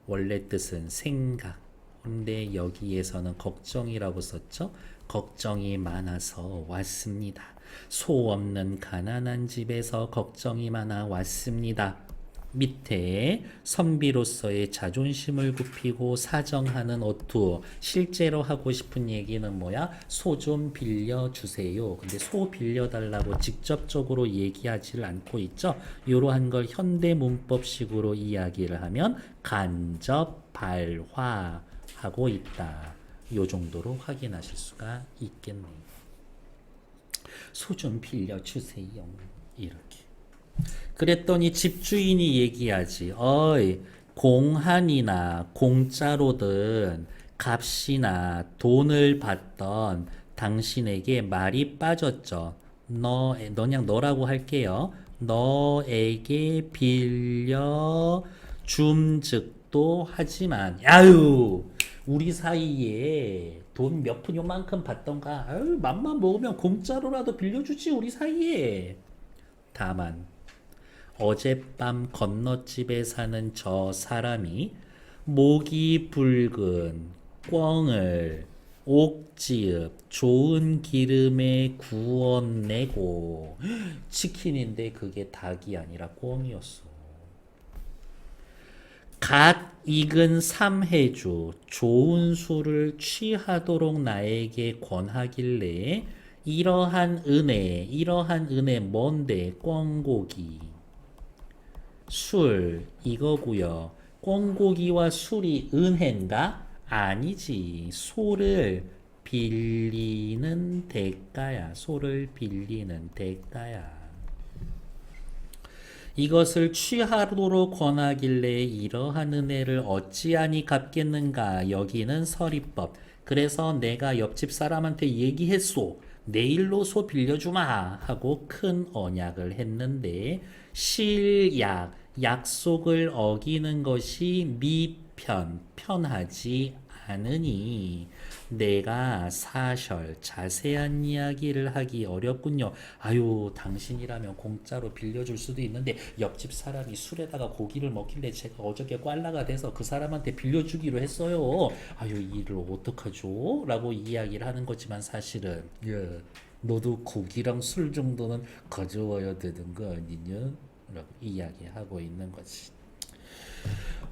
원래 뜻은 생각. 근데 여기에서는 걱정이라고 썼죠. 걱정이 많아서 왔습니다. 소 없는 가난한 집에서 걱정이 많아 왔습니다. 밑에 선비로서의 자존심을 굽히고 사정하는 어투. 실제로 하고 싶은 얘기는 뭐야? 소 좀 빌려주세요. 근데 소 빌려달라고 직접적으로 얘기하지를 않고 있죠. 이러한 걸 현대 문법식으로 이야기를 하면 간접 발화하고 있다. 요 정도로 확인하실 수가 있겠네요. 소 좀 빌려주세요. 이렇게. 그랬더니 집주인이 얘기하지. 어이, 공한이나 공짜로든 값이나 돈을 받던 당신에게 말이 빠졌죠. 그냥 너라고 할게요. 너에게 빌려 줌즉도 하지만, 야유, 우리 사이에 돈 몇 푼 요만큼 받던가, 아유, 맘만 먹으면 공짜로라도 빌려주지, 우리 사이에. 다만, 어젯밤 건너집에 사는 저 사람이 목이 붉은 꿩을 옥지읍 좋은 기름에 구워내고 치킨인데 그게 닭이 아니라 꿩이었어. 갓 익은 삼해주 좋은 술을 취하도록 나에게 권하길래 이러한 은혜 뭔데? 꿩고기 술 이거고요. 꿩고기와 술이 은혜인가? 아니지. 소를 빌리는 대가야. 소를 빌리는 대가야. 이것을 취하도록 권하길래 이러한 은혜를 어찌하니 갚겠는가? 여기는 서리법. 그래서 내가 옆집 사람한테 얘기했소. 내일로 소 빌려주마 하고 큰 언약을 했는데 실약, 약속을 어기는 것이 편하지 하느니 내가 사설 자세한 이야기를 하기 어렵군요. 아유, 당신이라면 공짜로 빌려줄 수도 있는데 옆집 사람이 술에다가 고기를 먹길래 제가 어저께 꽐라가 돼서 그 사람한테 빌려주기로 했어요. 아유, 이 일을 어떡하죠? 라고 이야기를 하는 거지만 사실은 너도 고기랑 술 정도는 가져와야 되는 거 아니냐? 라고 이야기하고 있는 거지.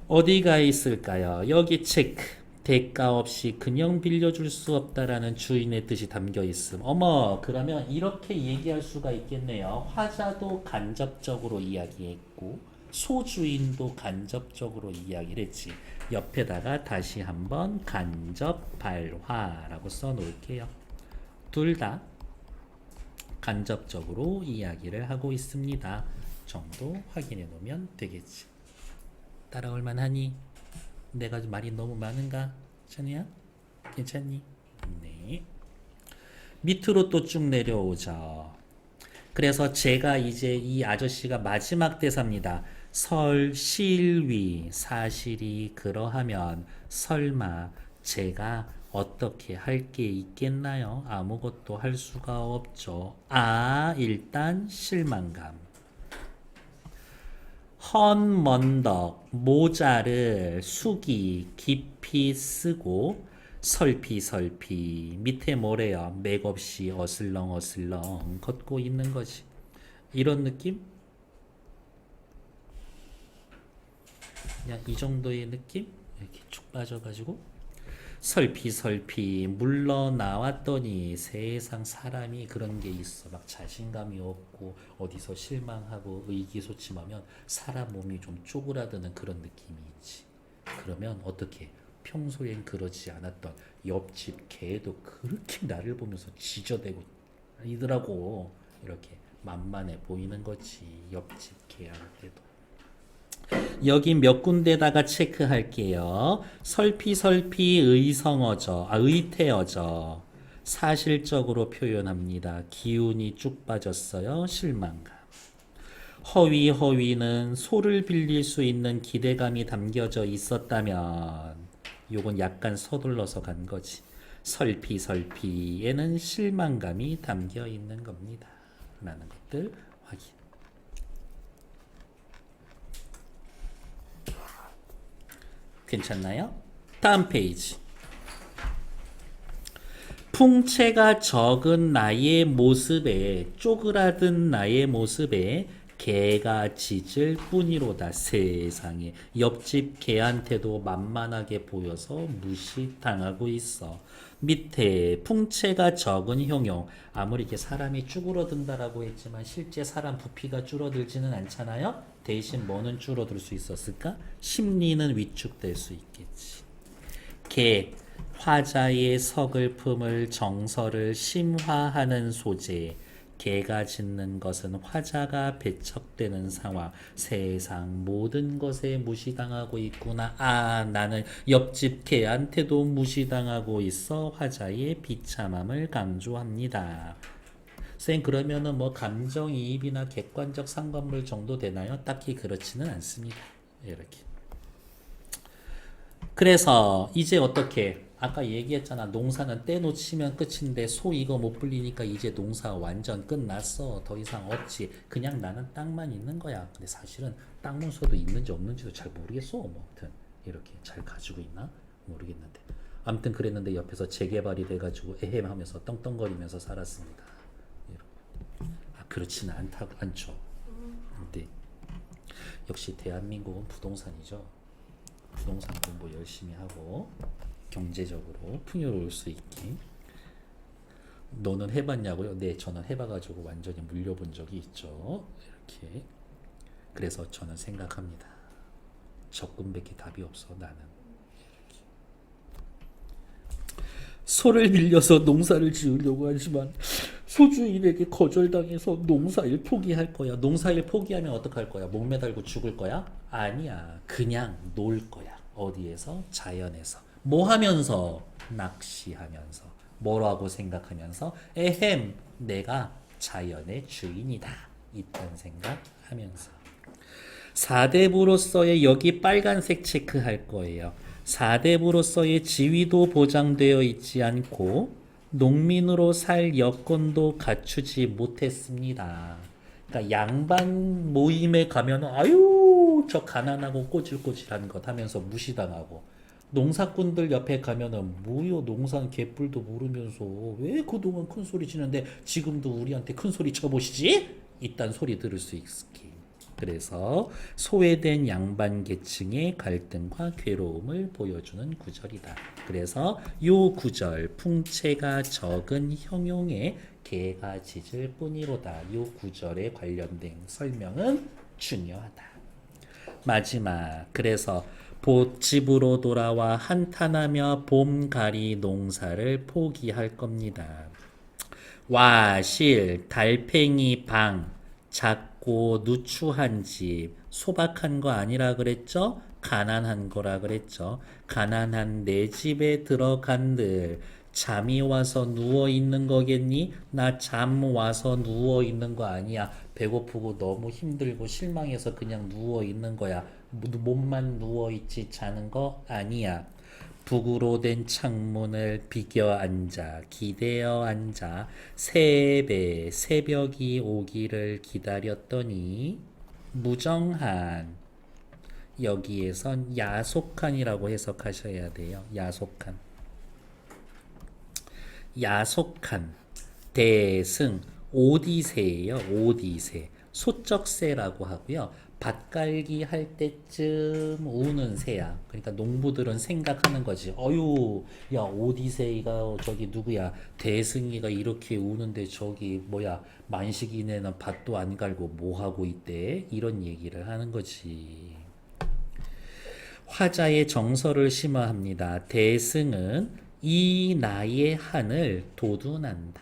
어디가 있을까요? 여기 체크. 대가 없이 그냥 빌려줄 수 없다라는 주인의 뜻이 담겨 있음. 어머, 그러면 이렇게 얘기할 수가 있겠네요. 화자도 간접적으로 이야기했고 소주인도 간접적으로 이야기를 했지. 옆에다가 다시 한번 간접 발화라고 써 놓을게요. 둘 다 간접적으로 이야기를 하고 있습니다. 정도 확인해 놓으면 되겠지. 따라올 만하니? 내가 말이 너무 많은가? 찬이야? 괜찮니? 네. 밑으로 또 쭉 내려오죠. 그래서 제가 이제 이 아저씨가 마지막 대사입니다. 설실위 사실이 그러하면 설마 제가 어떻게 할 게 있겠나요? 아무것도 할 수가 없죠. 일단 실망감. 헌먼덕 모자를 숙이 깊이 쓰고 설피 밑에 뭐래요? 맥없이 어슬렁 걷고 있는 거지. 이런 느낌? 그냥 이 정도의 느낌? 이렇게 쭉 빠져가지고 설피 물러나왔더니 세상 사람이 그런 게 있어. 막 자신감이 없고 어디서 실망하고 의기소침하면 사람 몸이 좀 쪼그라드는 그런 느낌이 있지. 그러면 어떻게? 평소엔 그러지 않았던 옆집 개도 그렇게 나를 보면서 지저대고 이더라고. 이렇게 만만해 보이는 거지. 옆집 개한테도. 여기 몇 군데다가 체크할게요. 설피 의태어죠. 사실적으로 표현합니다. 기운이 쭉 빠졌어요. 실망감. 허위는 소를 빌릴 수 있는 기대감이 담겨져 있었다면 요건 약간 서둘러서 간 거지. 설피에는 실망감이 담겨 있는 겁니다. 라는 것들 확인. 괜찮나요? 다음 페이지. 풍채가 적은 나의 모습에 쪼그라든 나의 모습에 개가 짖을 뿐이로다. 세상에 옆집 개한테도 만만하게 보여서 무시당하고 있어. 밑에 풍채가 적은 형용. 아무리 이렇게 사람이 쭈그러든다라고 했지만 실제 사람 부피가 줄어들지는 않잖아요. 대신 뭐는 줄어들 수 있었을까? 심리는 위축될 수 있겠지. 개, 화자의 서글픔을 정서를 심화하는 소재. 개가 짖는 것은 화자가 배척되는 상황. 세상 모든 것에 무시당하고 있구나. 나는 옆집 개한테도 무시당하고 있어. 화자의 비참함을 강조합니다. 쌤, 그러면은 뭐 감정이입이나 객관적 상관물 정도 되나요? 딱히 그렇지는 않습니다. 이렇게. 그래서 이제 어떻게? 아까 얘기했잖아. 농사는 때 놓치면 끝인데 소 이거 못 불리니까 이제 농사 완전 끝났어. 더 이상 없지. 그냥 나는 땅만 있는 거야. 근데 사실은 땅 문서도 있는지 없는지도 잘 모르겠어. 뭐 아무튼 이렇게 잘 가지고 있나? 모르겠는데. 아무튼 그랬는데 옆에서 재개발이 돼가지고 에헴 하면서 떵떵거리면서 살았습니다. 그렇지는 않죠. 근데 역시 대한민국은 부동산이죠. 부동산 공부 열심히 하고 경제적으로 풍요로울 수 있게. 너는 해봤냐고요? 네, 저는 해봐가지고 완전히 물려본 적이 있죠. 이렇게. 그래서 저는 생각합니다. 적금밖에 답이 없어. 나는. 소를 빌려서 농사를 지으려고 하지만 소주인에게 거절당해서 농사일 포기할 거야. 농사일 포기하면 어떡할 거야? 목 매달고 죽을 거야? 아니야. 그냥 놀 거야. 어디에서? 자연에서. 뭐 하면서? 낚시하면서. 뭐라고 생각하면서? 에헴, 내가 자연의 주인이다. 이딴 생각하면서. 사대부로서의 여기 빨간색 체크할 거예요. 사대부로서의 지위도 보장되어 있지 않고 농민으로 살 여건도 갖추지 못했습니다. 그러니까 양반 모임에 가면 아유 저 가난하고 꼬질꼬질한 것 하면서 무시당하고 농사꾼들 옆에 가면은 뭐요 농사는 개뿔도 모르면서 왜 그동안 큰 소리 치는데 지금도 우리한테 큰 소리 쳐보시지? 이딴 소리 들을 수 있기. 그래서 소외된 양반 계층의 갈등과 괴로움을 보여주는 구절이다. 그래서 요 구절 풍채가 적은 형용의 개가 짖을 뿐이로다. 요 구절에 관련된 설명은 중요하다. 마지막 그래서 보집으로 돌아와 한탄하며 봄가리 농사를 포기할 겁니다. 와실 달팽이 방 작고 누추한 집 소박한 거 아니라 그랬죠? 가난한 거라 그랬죠. 가난한 내 집에 들어간들 잠이 와서 누워 있는 거겠니? 나 잠 와서 누워 있는 거 아니야. 배고프고 너무 힘들고 실망해서 그냥 누워 있는 거야. 몸만 누워 있지 자는 거 아니야. 북으로 된 창문을 비겨 앉아 기대어 앉아 새벽이 오기를 기다렸더니 무정한 여기에선 야속한이라고 해석하셔야 돼요. 야속한 대승 오디세예요. 오디세 소쩍새라고 하고요. 밭갈기 할 때쯤 우는 새야. 그러니까 농부들은 생각하는 거지. 어유, 야 오디세이가 저기 누구야? 대승이가 이렇게 우는데 저기 뭐야? 만식이네는 밭도 안 갈고 뭐 하고 있대? 이런 얘기를 하는 거지. 화자의 정서를 심화합니다. 대승은 이 나의 한을 도둔한다.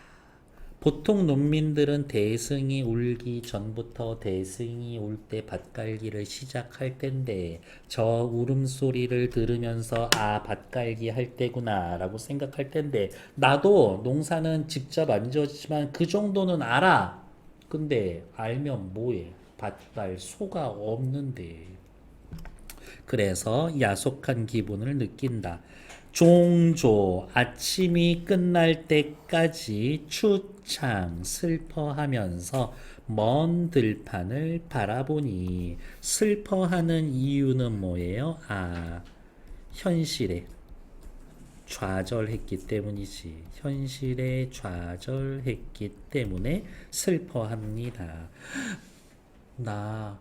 보통 농민들은 대승이 울기 전부터 대승이 울 때 밭갈기를 시작할 텐데 저 울음소리를 들으면서 아 밭갈기 할 때구나 라고 생각할 텐데 나도 농사는 직접 안 지었지만 그 정도는 알아. 근데 알면 뭐해? 밭갈 소가 없는데. 그래서 야속한 기분을 느낀다. 종조 아침이 끝날 때까지 추창 슬퍼하면서 먼 들판을 바라보니 슬퍼하는 이유는 뭐예요? 아, 현실에 좌절했기 때문이지. 현실에 좌절했기 때문에 슬퍼합니다. 나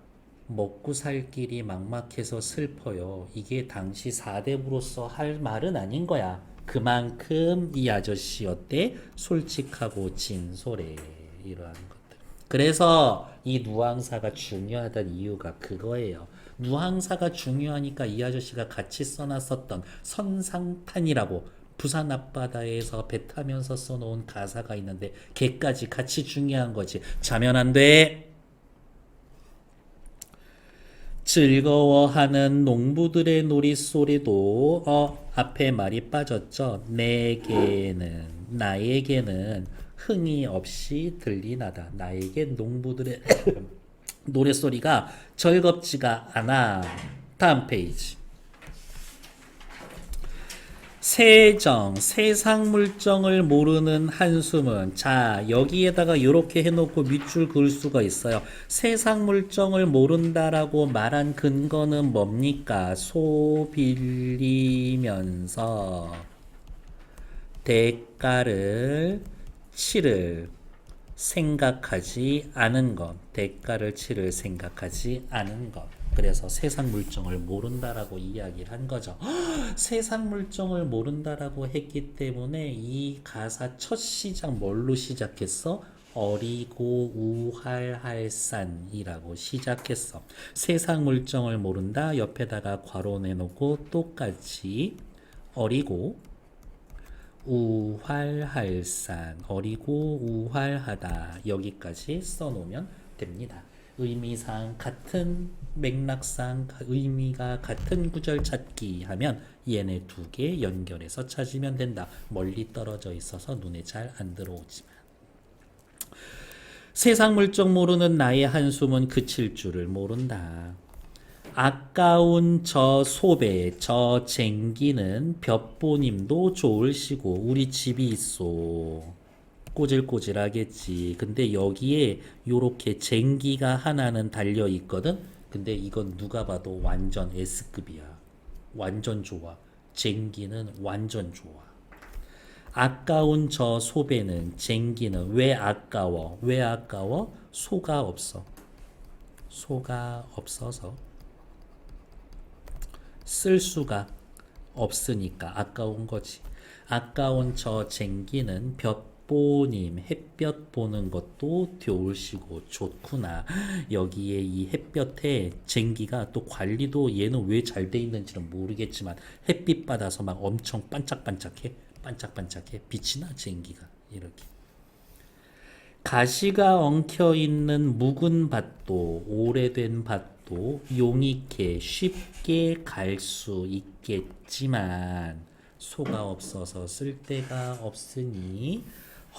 먹고 살 길이 막막해서 슬퍼요. 이게 당시 사대부로서 할 말은 아닌 거야. 그만큼 이 아저씨 어때? 솔직하고 진솔해. 이러한 것들. 그래서 이 누앙사가 중요하다는 이유가 그거예요. 누앙사가 중요하니까 이 아저씨가 같이 써놨었던 선상탄이라고 부산 앞바다에서 배 타면서 써놓은 가사가 있는데 걔까지 같이 중요한 거지. 자면 안 돼. 즐거워하는 농부들의 놀이소리도 앞에 말이 빠졌죠. 나에게는 흥이 없이 들리나다. 나에게 농부들의 노래소리가 즐겁지가 않아. 다음 페이지. 세상 물정을 모르는 한숨은 자 여기에다가 이렇게 해놓고 밑줄 그을 수가 있어요. 세상 물정을 모른다라고 말한 근거는 뭡니까? 소 빌리면서 대가를 치를 생각하지 않은 것. 대가를 치를 생각하지 않은 것. 그래서 세상 물정을 모른다라고 이야기를 한 거죠. 세상 물정을 모른다라고 했기 때문에 이 가사 첫 시작 뭘로 시작했어? 어리고 우할할산이라고 시작했어. 세상 물정을 모른다 옆에다가 괄호 내놓고 똑같이 어리고 우활할산 어리고 우활하다 여기까지 써놓으면 됩니다. 의미상 같은 맥락상 의미가 같은 구절 찾기 하면 얘네 두 개 연결해서 찾으면 된다. 멀리 떨어져 있어서 눈에 잘 안 들어오지만 세상 물정 모르는 나의 한숨은 그칠 줄을 모른다. 아까운 저 소배, 저 쟁기는 볕보님도 좋을시고 우리 집이 있어. 꼬질꼬질하겠지. 근데 여기에 요렇게 쟁기가 하나는 달려 있거든. 근데 이건 누가 봐도 완전 S급이야. 완전 좋아. 쟁기는 완전 좋아. 아까운 저 소배는 쟁기는 왜 아까워? 왜 아까워? 소가 없어. 소가 없어서 쓸 수가 없으니까 아까운 거지. 아까운 저 쟁기는 볕보님 햇볕 보는 것도 좋으시고 좋구나. 여기에 이 햇볕에 쟁기가 또 관리도 얘는 왜 잘 돼 있는지는 모르겠지만 햇빛 받아서 막 엄청 반짝반짝해. 반짝반짝해. 빛이 나 쟁기가 이렇게. 가시가 엉켜 있는 묵은 밭도 오래된 밭도 용이케 쉽게 갈 수 있겠지만 소가 없어서 쓸 데가 없으니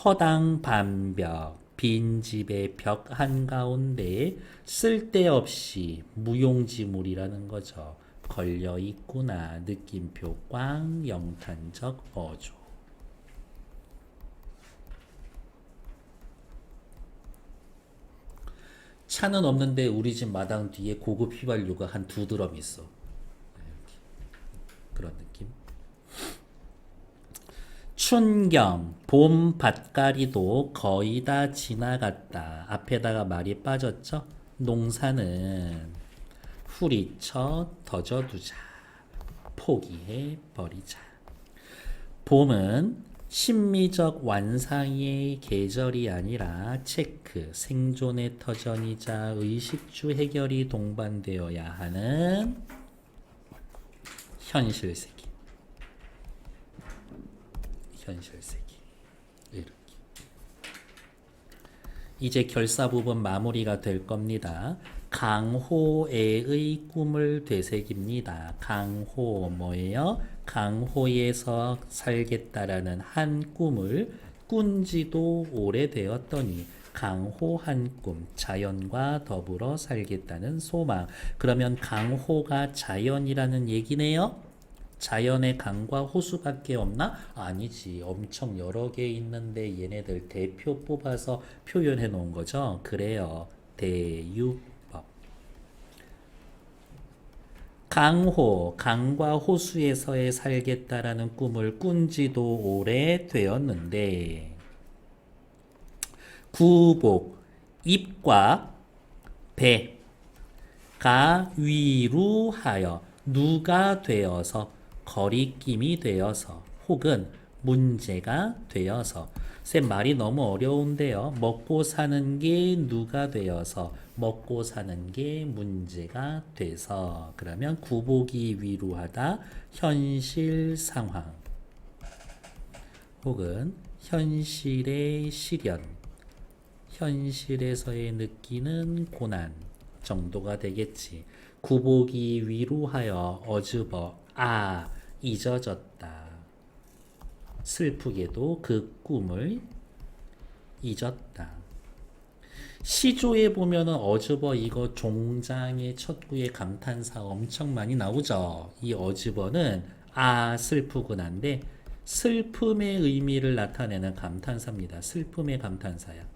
허당 반벽 빈집의 벽 한가운데 쓸데없이 무용지물이라는 거죠. 걸려 있구나. 느낌표 꽝 영탄적 어조. 차는 없는데 우리 집 마당 뒤에 고급 휘발유가 한 두 드럼 있어. 그런 느낌. 춘경, 봄 밭가리도 거의 다 지나갔다. 앞에다가 말이 빠졌죠? 농사는 후리쳐 던져두자. 포기해 버리자. 봄은 심미적 완상의 계절이 아니라 체크, 생존의 터전이자 의식주 해결이 동반되어야 하는 현실 세계. 현실 세계. 이렇게. 이제 결사 부분 마무리가 될 겁니다. 강호애의 꿈을 되새깁니다. 강호 뭐예요? 강호에서 살겠다라는 한 꿈을 꾼 지도 오래되었더니 강호한 꿈, 자연과 더불어 살겠다는 소망. 그러면 강호가 자연이라는 얘기네요? 자연의 강과 호수밖에 없나? 아니지. 엄청 여러 개 있는데 얘네들 대표 뽑아서 표현해 놓은 거죠. 그래요. 대유법. 강호, 강과 호수에서의 살겠다라는 꿈을 꾼 지도 오래 되었는데 구복, 입과 배가 위루하여 누가 되어서 거리낌이 되어서 혹은 문제가 되어서 쌤 말이 너무 어려운데요. 먹고 사는 게 누가 되어서 먹고 사는 게 문제가 돼서 그러면 구복이 위루하다 현실 상황 혹은 현실의 시련 현실에서의 느끼는 고난 정도가 되겠지. 구복이 위로하여 어즈버 잊어졌다. 슬프게도 그 꿈을 잊었다. 시조에 보면은 어즈버 이거 종장의 첫 구에 감탄사 엄청 많이 나오죠. 이 어즈버는 슬프구나인데 슬픔의 의미를 나타내는 감탄사입니다. 슬픔의 감탄사야.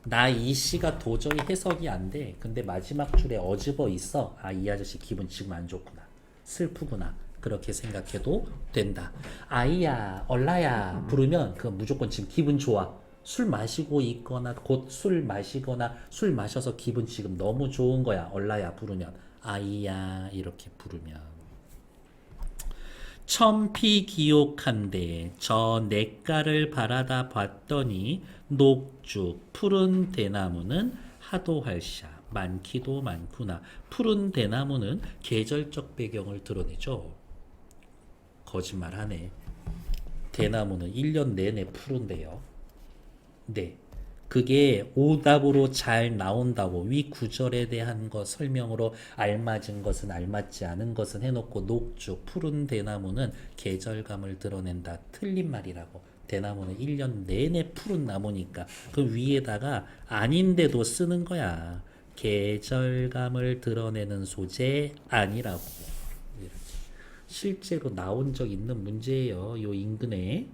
나 이 시가 도저히 해석이 안 돼. 근데 마지막 줄에 어즈버 있어. 이 아저씨 기분 지금 안 좋구나. 슬프구나. 그렇게 생각해도 된다. 아이야, 얼라야 부르면 그 무조건 지금 기분 좋아. 술 마시고 있거나 곧 술 마시거나 술 마셔서 기분 지금 너무 좋은 거야. 얼라야 부르면. 아이야 이렇게 부르면. 천피기옥한데 저 냇가를 바라다 봤더니 녹죽 푸른 대나무는 하도 활샤 많기도 많구나. 푸른 대나무는 계절적 배경을 드러내죠. 거짓말하네. 대나무는 1년 내내 푸른데요. 네. 그게 오답으로 잘 나온다고 위 구절에 대한 거 설명으로 알맞은 것은 알맞지 않은 것은 해놓고 녹죽 푸른 대나무는 계절감을 드러낸다. 틀린 말이라고. 대나무는 1년 내내 푸른 나무니까 그 위에다가 아닌데도 쓰는 거야. 계절감을 드러내는 소재 아니라고. 이렇게. 실제로 나온 적 있는 문제예요. 요 인근에.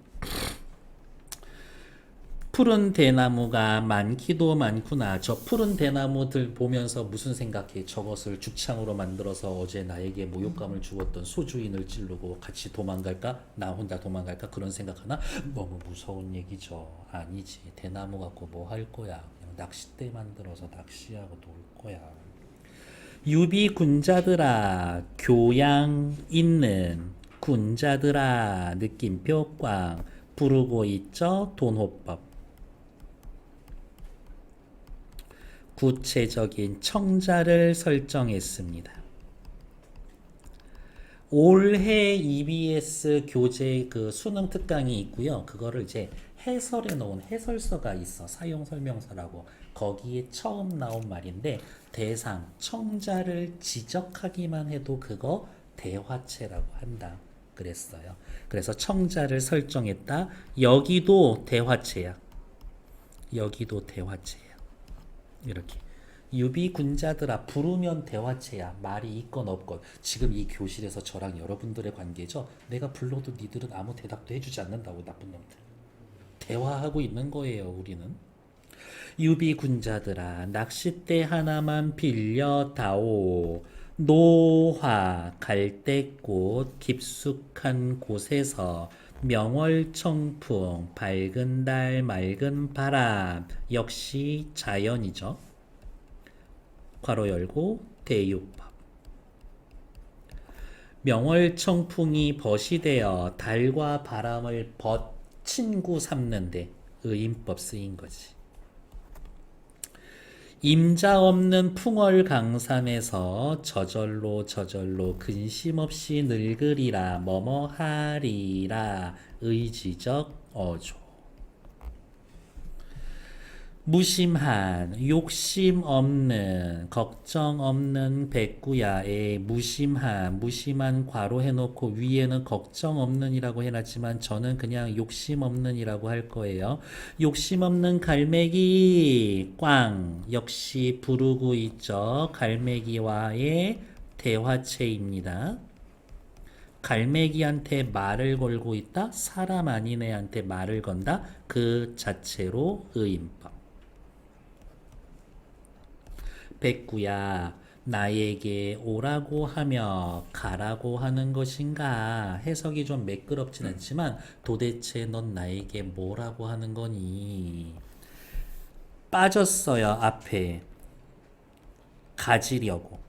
푸른 대나무가 많기도 많구나. 저 푸른 대나무들 보면서 무슨 생각해? 저것을 죽창으로 만들어서 어제 나에게 모욕감을 주었던 소주인을 찌르고 같이 도망갈까? 나 혼자 도망갈까? 그런 생각하나? 너무 무서운 얘기죠. 아니지. 대나무 갖고 뭐 할 거야? 그냥 낚싯대 만들어서 낚시하고 놀 거야. 유비 군자들아, 교양 있는 군자들아, 느낌표 꽝 부르고 있죠? 돈호법. 구체적인 청자를 설정했습니다. 올해 EBS 교재 그 수능 특강이 있고요. 그거를 이제 해설해 놓은 해설서가 있어. 사용 설명서라고. 거기에 처음 나온 말인데 대상 청자를 지적하기만 해도 그거 대화체라고 한다. 그랬어요. 그래서 청자를 설정했다. 여기도 대화체야. 여기도 대화체야. 이렇게 유비군자들아 부르면 대화체야. 말이 있건 없건. 지금 이 교실에서 저랑 여러분들의 관계죠. 내가 불러도 니들은 아무 대답도 해주지 않는다고. 나쁜 놈들. 대화하고 있는 거예요. 우리는. 유비군자들아 낚싯대 하나만 빌려다오. 노화 갈대꽃 깊숙한 곳에서 명월청풍 밝은 달 맑은 바람 역시 자연이죠. 괄호 열고 대유법. 명월청풍이 벗이 되어 달과 바람을 친구 삼는데 의인법 쓰인 거지. 임자 없는 풍월 강산에서 저절로 근심 없이 늙으리라 뭐뭐하리라 의지적 어조. 무심한 욕심 없는 걱정 없는 백구야에 무심한 괄호 해놓고 위에는 걱정 없는이라고 해놨지만 저는 그냥 욕심 없는이라고 할 거예요. 욕심 없는 갈매기 꽝 역시 부르고 있죠. 갈매기와의 대화체입니다. 갈매기한테 말을 걸고 있다. 사람 아닌 애한테 말을 건다. 그 자체로 의인법. 백구야 나에게 오라고 하며 가라고 하는 것인가? 해석이 좀 매끄럽진 않지만 도대체 넌 나에게 뭐라고 하는 거니? 빠졌어요. 앞에 가지려고.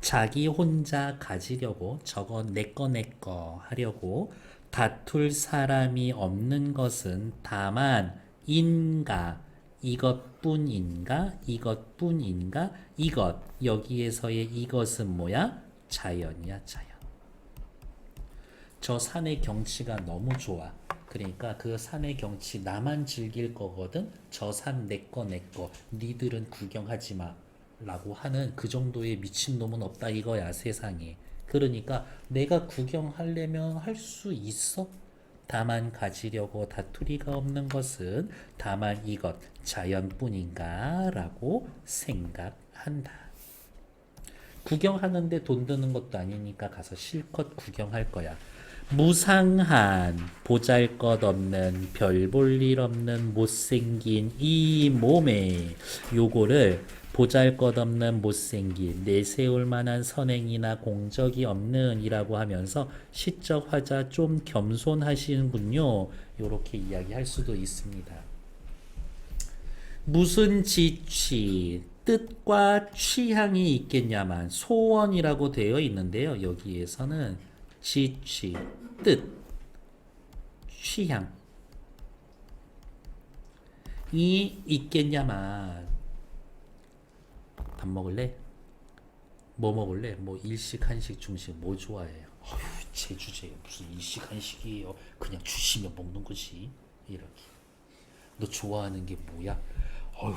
자기 혼자 가지려고. 저거 내꺼 하려고. 다툴 사람이 없는 것은 다만 인가 이것뿐인가? 이것. 여기에서의 이것은 뭐야? 자연이야, 자연. 저 산의 경치가 너무 좋아. 그러니까 그 산의 경치 나만 즐길 거거든. 저 산 내꺼. 니들은 구경하지 마. 라고 하는 그 정도의 미친놈은 없다 이거야, 세상에. 그러니까 내가 구경하려면 할 수 있어. 다만 가지려고 다투리가 없는 것은 다만 이것 자연뿐인가 라고 생각한다. 구경하는데 돈 드는 것도 아니니까 가서 실컷 구경할 거야. 무상한 보잘것없는 별 볼 일 없는 못생긴 이 몸에 요거를 보잘것없는 못생긴 내세울 만한 선행이나 공적이 없는 이라고 하면서 시적 화자 좀 겸손하시는군요. 요렇게 이야기할 수도 있습니다. 무슨 지취 뜻과 취향이 있겠냐만 소원이라고 되어 있는데요. 여기에서는 지취 뜻 취향이 있겠냐만 밥 먹을래? 뭐 먹을래? 뭐 일식, 한식, 중식 뭐 좋아해요? 어휴, 제 주제에 무슨 일식, 한식이에요? 그냥 주시면 먹는 거지. 이렇게. 너 좋아하는 게 뭐야? 어휴,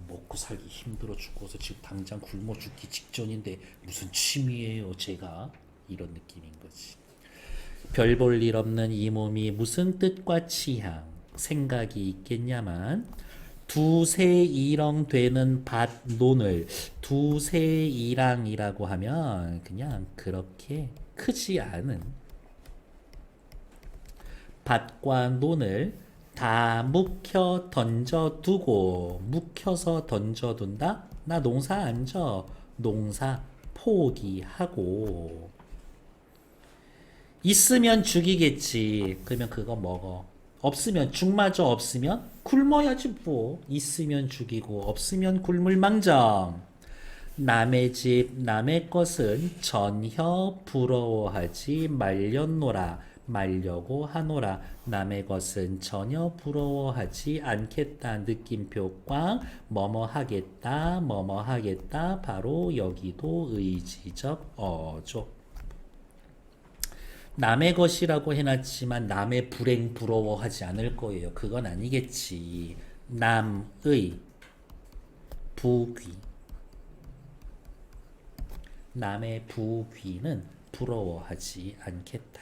먹고 살기 힘들어 죽어서 지금 당장 굶어 죽기 직전인데 무슨 취미예요, 제가? 이런 느낌인 거지. 별 볼 일 없는 이 몸이 무슨 뜻과 취향, 생각이 있겠냐만 두세 일엉 되는 밭논을 두세 일항이라고 하면 그냥 그렇게 크지 않은 밭과 논을 다 묵혀 던져두고 묵혀서 던져둔다? 나 농사 안 져. 농사 포기하고 있으면 죽이겠지. 그러면 그거 먹어. 없으면 죽마저 없으면 굶어야지 뭐. 있으면 죽이고 없으면 굶을 망정. 남의 집 남의 것은 전혀 부러워하지 말렸노라. 말려고 하노라. 남의 것은 전혀 부러워하지 않겠다. 느낌표 꽝. 뭐뭐 하겠다. 뭐뭐 하겠다. 바로 여기도 의지적 어조. 남의 것이라고 해놨지만 남의 불행 부러워하지 않을 거예요. 그건 아니겠지. 남의 부귀. 남의 부귀는 부러워하지 않겠다.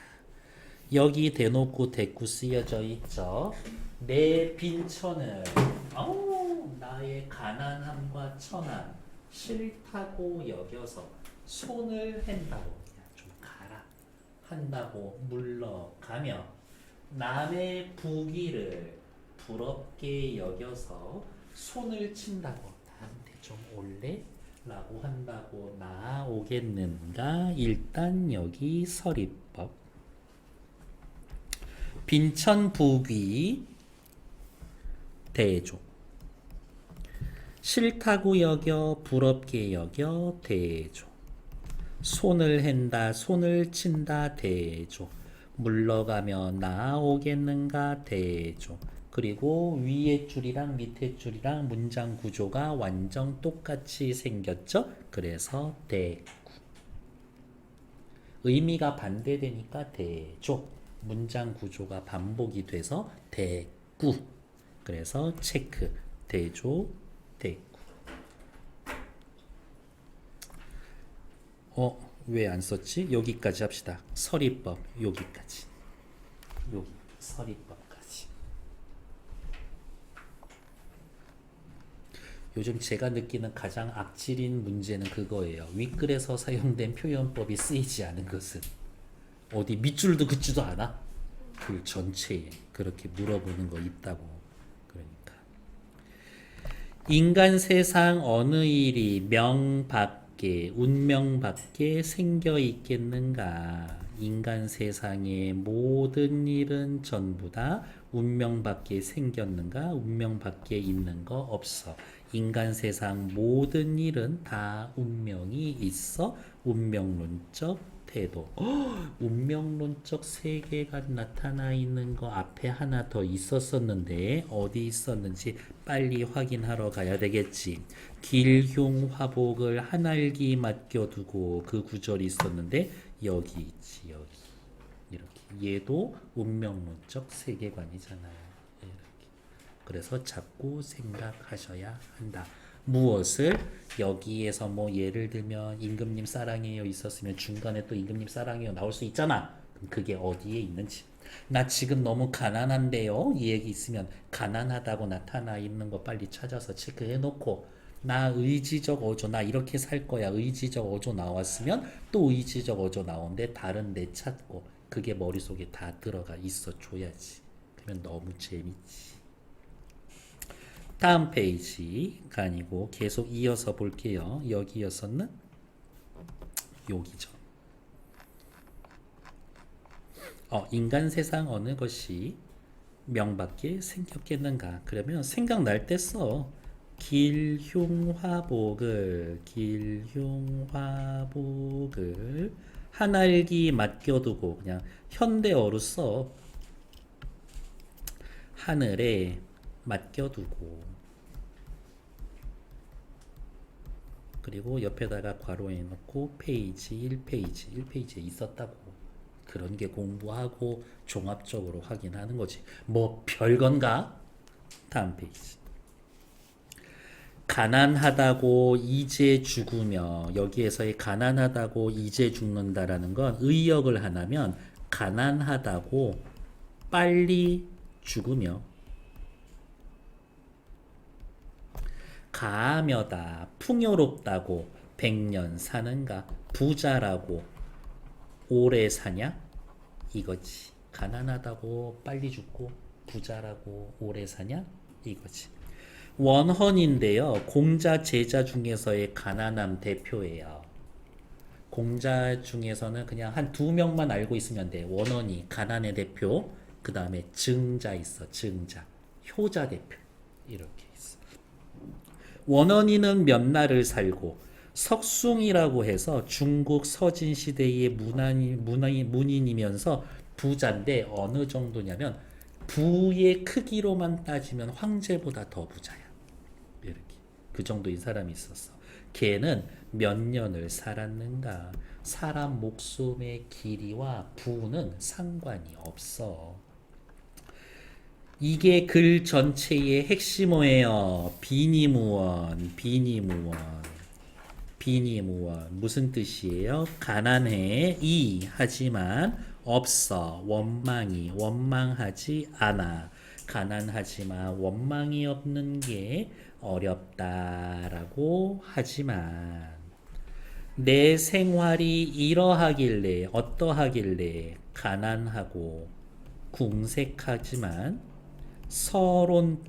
여기 대놓고 대꾸 쓰여져 있죠. 내 빈천을 나의 가난함과 천함 싫다고 여겨서 손을 댄다고 좀 가라 한다고 물러가며 남의 부귀를 부럽게 여겨서 손을 친다고 나한테 좀 올래? 라고 한다고 나오겠는가? 일단 여기 서리법 빈천부귀 대조 싫다고 여겨 부럽게 여겨 대조 손을 댄다 손을 친다 대조 물러가며 나오겠는가 대조 그리고 위에 줄이랑 밑에 줄이랑 문장 구조가 완전 똑같이 생겼죠? 그래서 대구 의미가 반대되니까 대조 문장 구조가 반복이 돼서 대구 그래서 체크 대조 대구 왜 안 썼지? 여기까지 합시다. 서리법 여기까지 여기 서리법까지 요즘 제가 느끼는 가장 악질인 문제는 그거예요. 윗글에서 사용된 표현법이 쓰이지 않은 것은 어디 밑줄도 긋지도 않아? 글 전체에 그렇게 물어보는 거 있다고. 그러니까 인간 세상 어느 일이 명 밖에 운명 밖에 생겨 있겠는가? 인간 세상의 모든 일은 전부 다 운명 밖에 생겼는가? 운명 밖에 있는 거 없어. 인간 세상 모든 일은 다 운명이 있어. 운명론적 태도. 운명론적 세계관 나타나 있는 거 앞에 하나 더 있었었는데 어디 있었는지 빨리 확인하러 가야 되겠지. 길흉화복을 한알기 맡겨두고 그 구절이 있었는데 여기 있지 여기 이렇게 얘도 운명론적 세계관이잖아요. 이렇게. 그래서 자꾸 생각하셔야 한다. 무엇을 여기에서 뭐 예를 들면 임금님 사랑해요 있었으면 중간에 또 임금님 사랑해요 나올 수 있잖아. 그럼 그게 어디에 있는지. 나 지금 너무 가난한데요. 이 얘기 있으면 가난하다고 나타나 있는 거 빨리 찾아서 체크해 놓고 나 의지적 어조 나 이렇게 살 거야 의지적 어조 나왔으면 또 의지적 어조 나오는데 다른 데 찾고 그게 머릿속에 다 들어가 있어 줘야지. 그러면 너무 재밌지. 다음 페이지가 아니고 계속 이어서 볼게요. 여기였었나? 여기죠. 인간 세상 어느 것이 명밖에 생겼겠는가? 그러면 생각날 때 써. 길흉화복을 한알기 맡겨두고 그냥 현대어로 써. 하늘에 맡겨두고 그리고 옆에다가 괄호에 넣고 페이지 1페이지에 있었다고. 그런 게 공부하고 종합적으로 확인하는 거지. 뭐 별건가? 다음 페이지. 가난하다고 이제 죽으며 여기에서의 가난하다고 이제 죽는다라는 건 의역을 하나면 가난하다고 빨리 죽으며 가며다 풍요롭다고 100년 사는가? 부자라고 오래 사냐? 이거지. 가난하다고 빨리 죽고 부자라고 오래 사냐? 이거지. 원헌인데요. 공자 제자 중에서의 가난함 대표예요. 공자 중에서는 그냥 한 두 명만 알고 있으면 돼. 원헌이 가난의 대표. 그 다음에 증자 있어. 증자. 효자 대표. 이렇게 있어. 원헌이는 몇 날을 살고 석숭이라고 해서 중국 서진 시대의 문인이면서 부자인데 어느 정도냐면 부의 크기로만 따지면 황제보다 더 부자야. 이렇게 그 정도인 사람이 있었어. 걔는 몇 년을 살았는가? 사람 목숨의 길이와 부는 상관이 없어. 이게 글 전체의 핵심어예요. 비니무원, 비니무원. 비니무원 무슨 뜻이에요? 가난해 하지만 없어. 원망하지 않아. 가난하지만 원망이 없는 게 어렵다라고 하지만 내 생활이 이러하길래 어떠하길래 가난하고 궁색하지만 서러운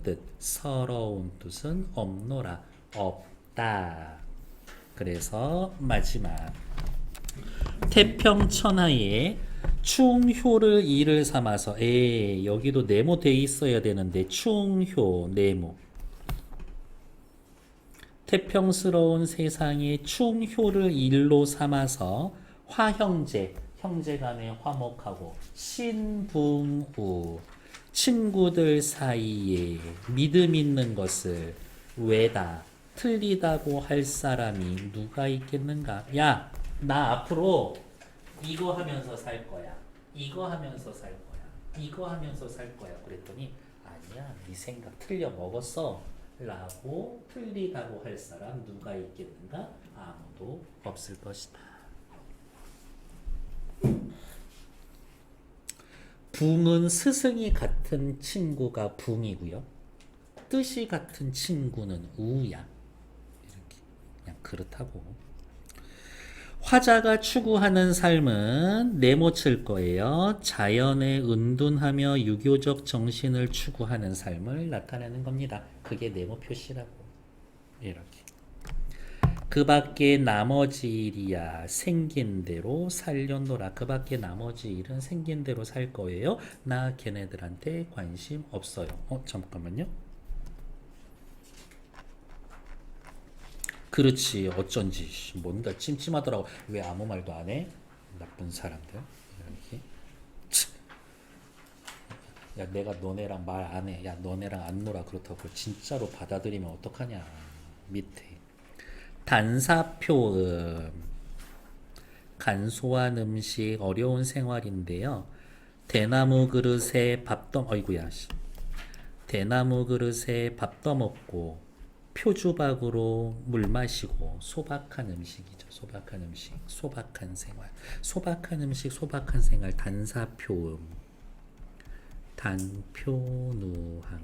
뜻은 없노라. 없다. 그래서 마지막 태평천하에 충효를 이를 삼아서 여기도 네모 돼 있어야 되는데 충효 네모 태평스러운 세상에 충효를 일로 삼아서 화형제 형제간에 화목하고 신붕우 친구들 사이에 믿음 있는 것을 외다 틀리다고 할 사람이 누가 있겠는가? 야, 나 앞으로 이거 하면서 살 거야. 이거 하면서 살 거야. 이거 하면서 살 거야. 그랬더니 아니야, 네 생각 틀려 먹었어. 라고 틀리다고 할 사람 누가 있겠는가? 아무도 없을 것이다. 붕은 스승이 같은 친구가 붕이고요. 뜻이 같은 친구는 우야. 이렇게 그냥 그렇다고. 화자가 추구하는 삶은 네모칠 거예요. 자연에 은둔하며 유교적 정신을 추구하는 삶을 나타내는 겁니다. 그게 네모 표시라고. 이렇게. 그 밖에 나머지 일이야 생긴 대로 살려노라. 그 밖에 나머지 일은 생긴 대로 살 거예요. 나 걔네들한테 관심 없어요. 잠깐만요. 그렇지. 어쩐지 뭔가 찜찜하더라고. 왜 아무 말도 안 해? 나쁜 사람들. 이렇게. 야, 내가 너네랑 말 안 해. 야, 너네랑 안 놀아. 그렇다고 그걸 진짜로 받아들이면 어떡하냐. 밑에. 단사표음. 간소한 음식, 어려운 생활인데요. 대나무 그릇에 대나무 그릇에 밥 떠먹고 표주박으로 물 마시고 소박한 음식이죠. 소박한 음식, 소박한 생활. 소박한 음식, 소박한 생활. 단사표음. 단표누항.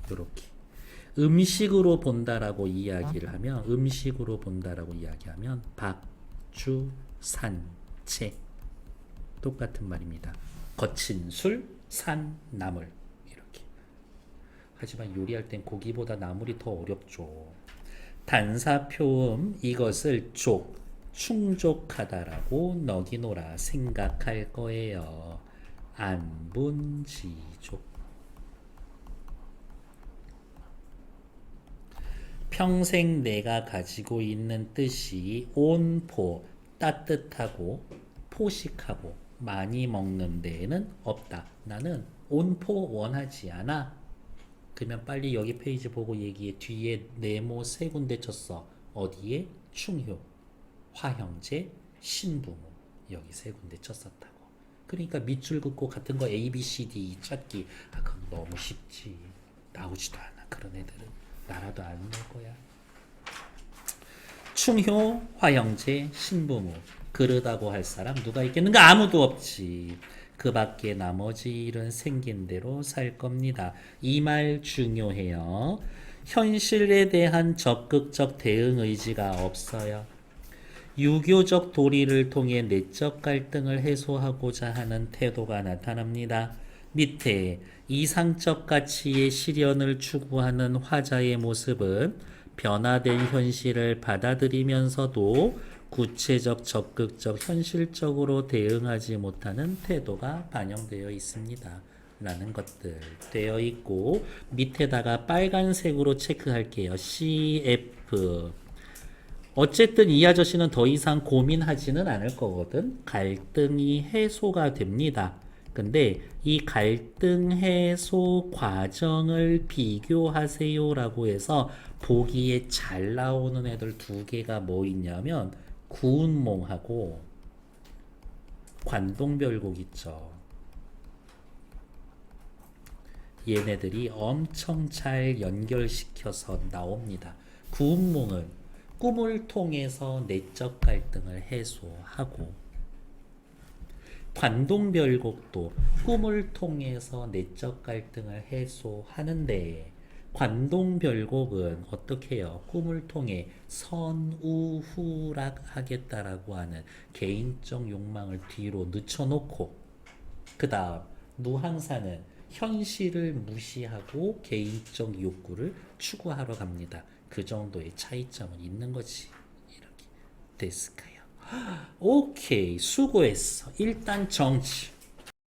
이렇게. 음식으로 본다라고 이야기를 하면 박주산채 똑같은 말입니다. 거친 술, 산, 나물 이렇게. 하지만 요리할 땐 고기보다 나물이 더 어렵죠. 단사표음 이것을 충족하다라고 너기노라 생각할 거예요. 안분지족. 평생 내가 가지고 있는 뜻이 온포, 따뜻하고 포식하고 많이 먹는 데에는 없다. 나는 온포 원하지 않아. 그러면 빨리 여기 페이지 보고 얘기해. 뒤에 네모 세 군데 쳤어. 어디에? 충효, 화형제, 신부모. 여기 세 군데 쳤었다고. 그러니까 밑줄 긋고 같은 거 A, B, C, D 찾기. 그건 너무 쉽지. 나오지도 않아. 그런 애들은. 나라도 안 낼 거야. 충효, 화형제, 신부모. 그러다고 할 사람 누가 있겠는가? 아무도 없지. 그 밖에 나머지 일은 생긴 대로 살 겁니다. 이 말 중요해요. 현실에 대한 적극적 대응 의지가 없어요. 유교적 도리를 통해 내적 갈등을 해소하고자 하는 태도가 나타납니다. 밑에 이상적 가치의 실현을 추구하는 화자의 모습은 변화된 현실을 받아들이면서도 구체적, 적극적, 현실적으로 대응하지 못하는 태도가 반영되어 있습니다. 라는 것들 되어 있고 밑에다가 빨간색으로 체크할게요. CF. 어쨌든 이 아저씨는 더 이상 고민하지는 않을 거거든. 갈등이 해소가 됩니다. 근데 이 갈등 해소 과정을 비교하세요라고 해서 보기에 잘 나오는 애들 두 개가 뭐 있냐면 구운몽하고 관동별곡 있죠. 얘네들이 엄청 잘 연결시켜서 나옵니다. 구운몽은 꿈을 통해서 내적 갈등을 해소하고 관동별곡도 꿈을 통해서 내적 갈등을 해소하는데 관동별곡은 어떻게 해요? 꿈을 통해 선우후락하겠다라고 하는 개인적 욕망을 뒤로 늦춰놓고 그 다음 누항사는 현실을 무시하고 개인적 욕구를 추구하러 갑니다. 그 정도의 차이점은 있는 거지. 이렇게 됐을까요? 오케이, 수고했어. 일단 정치.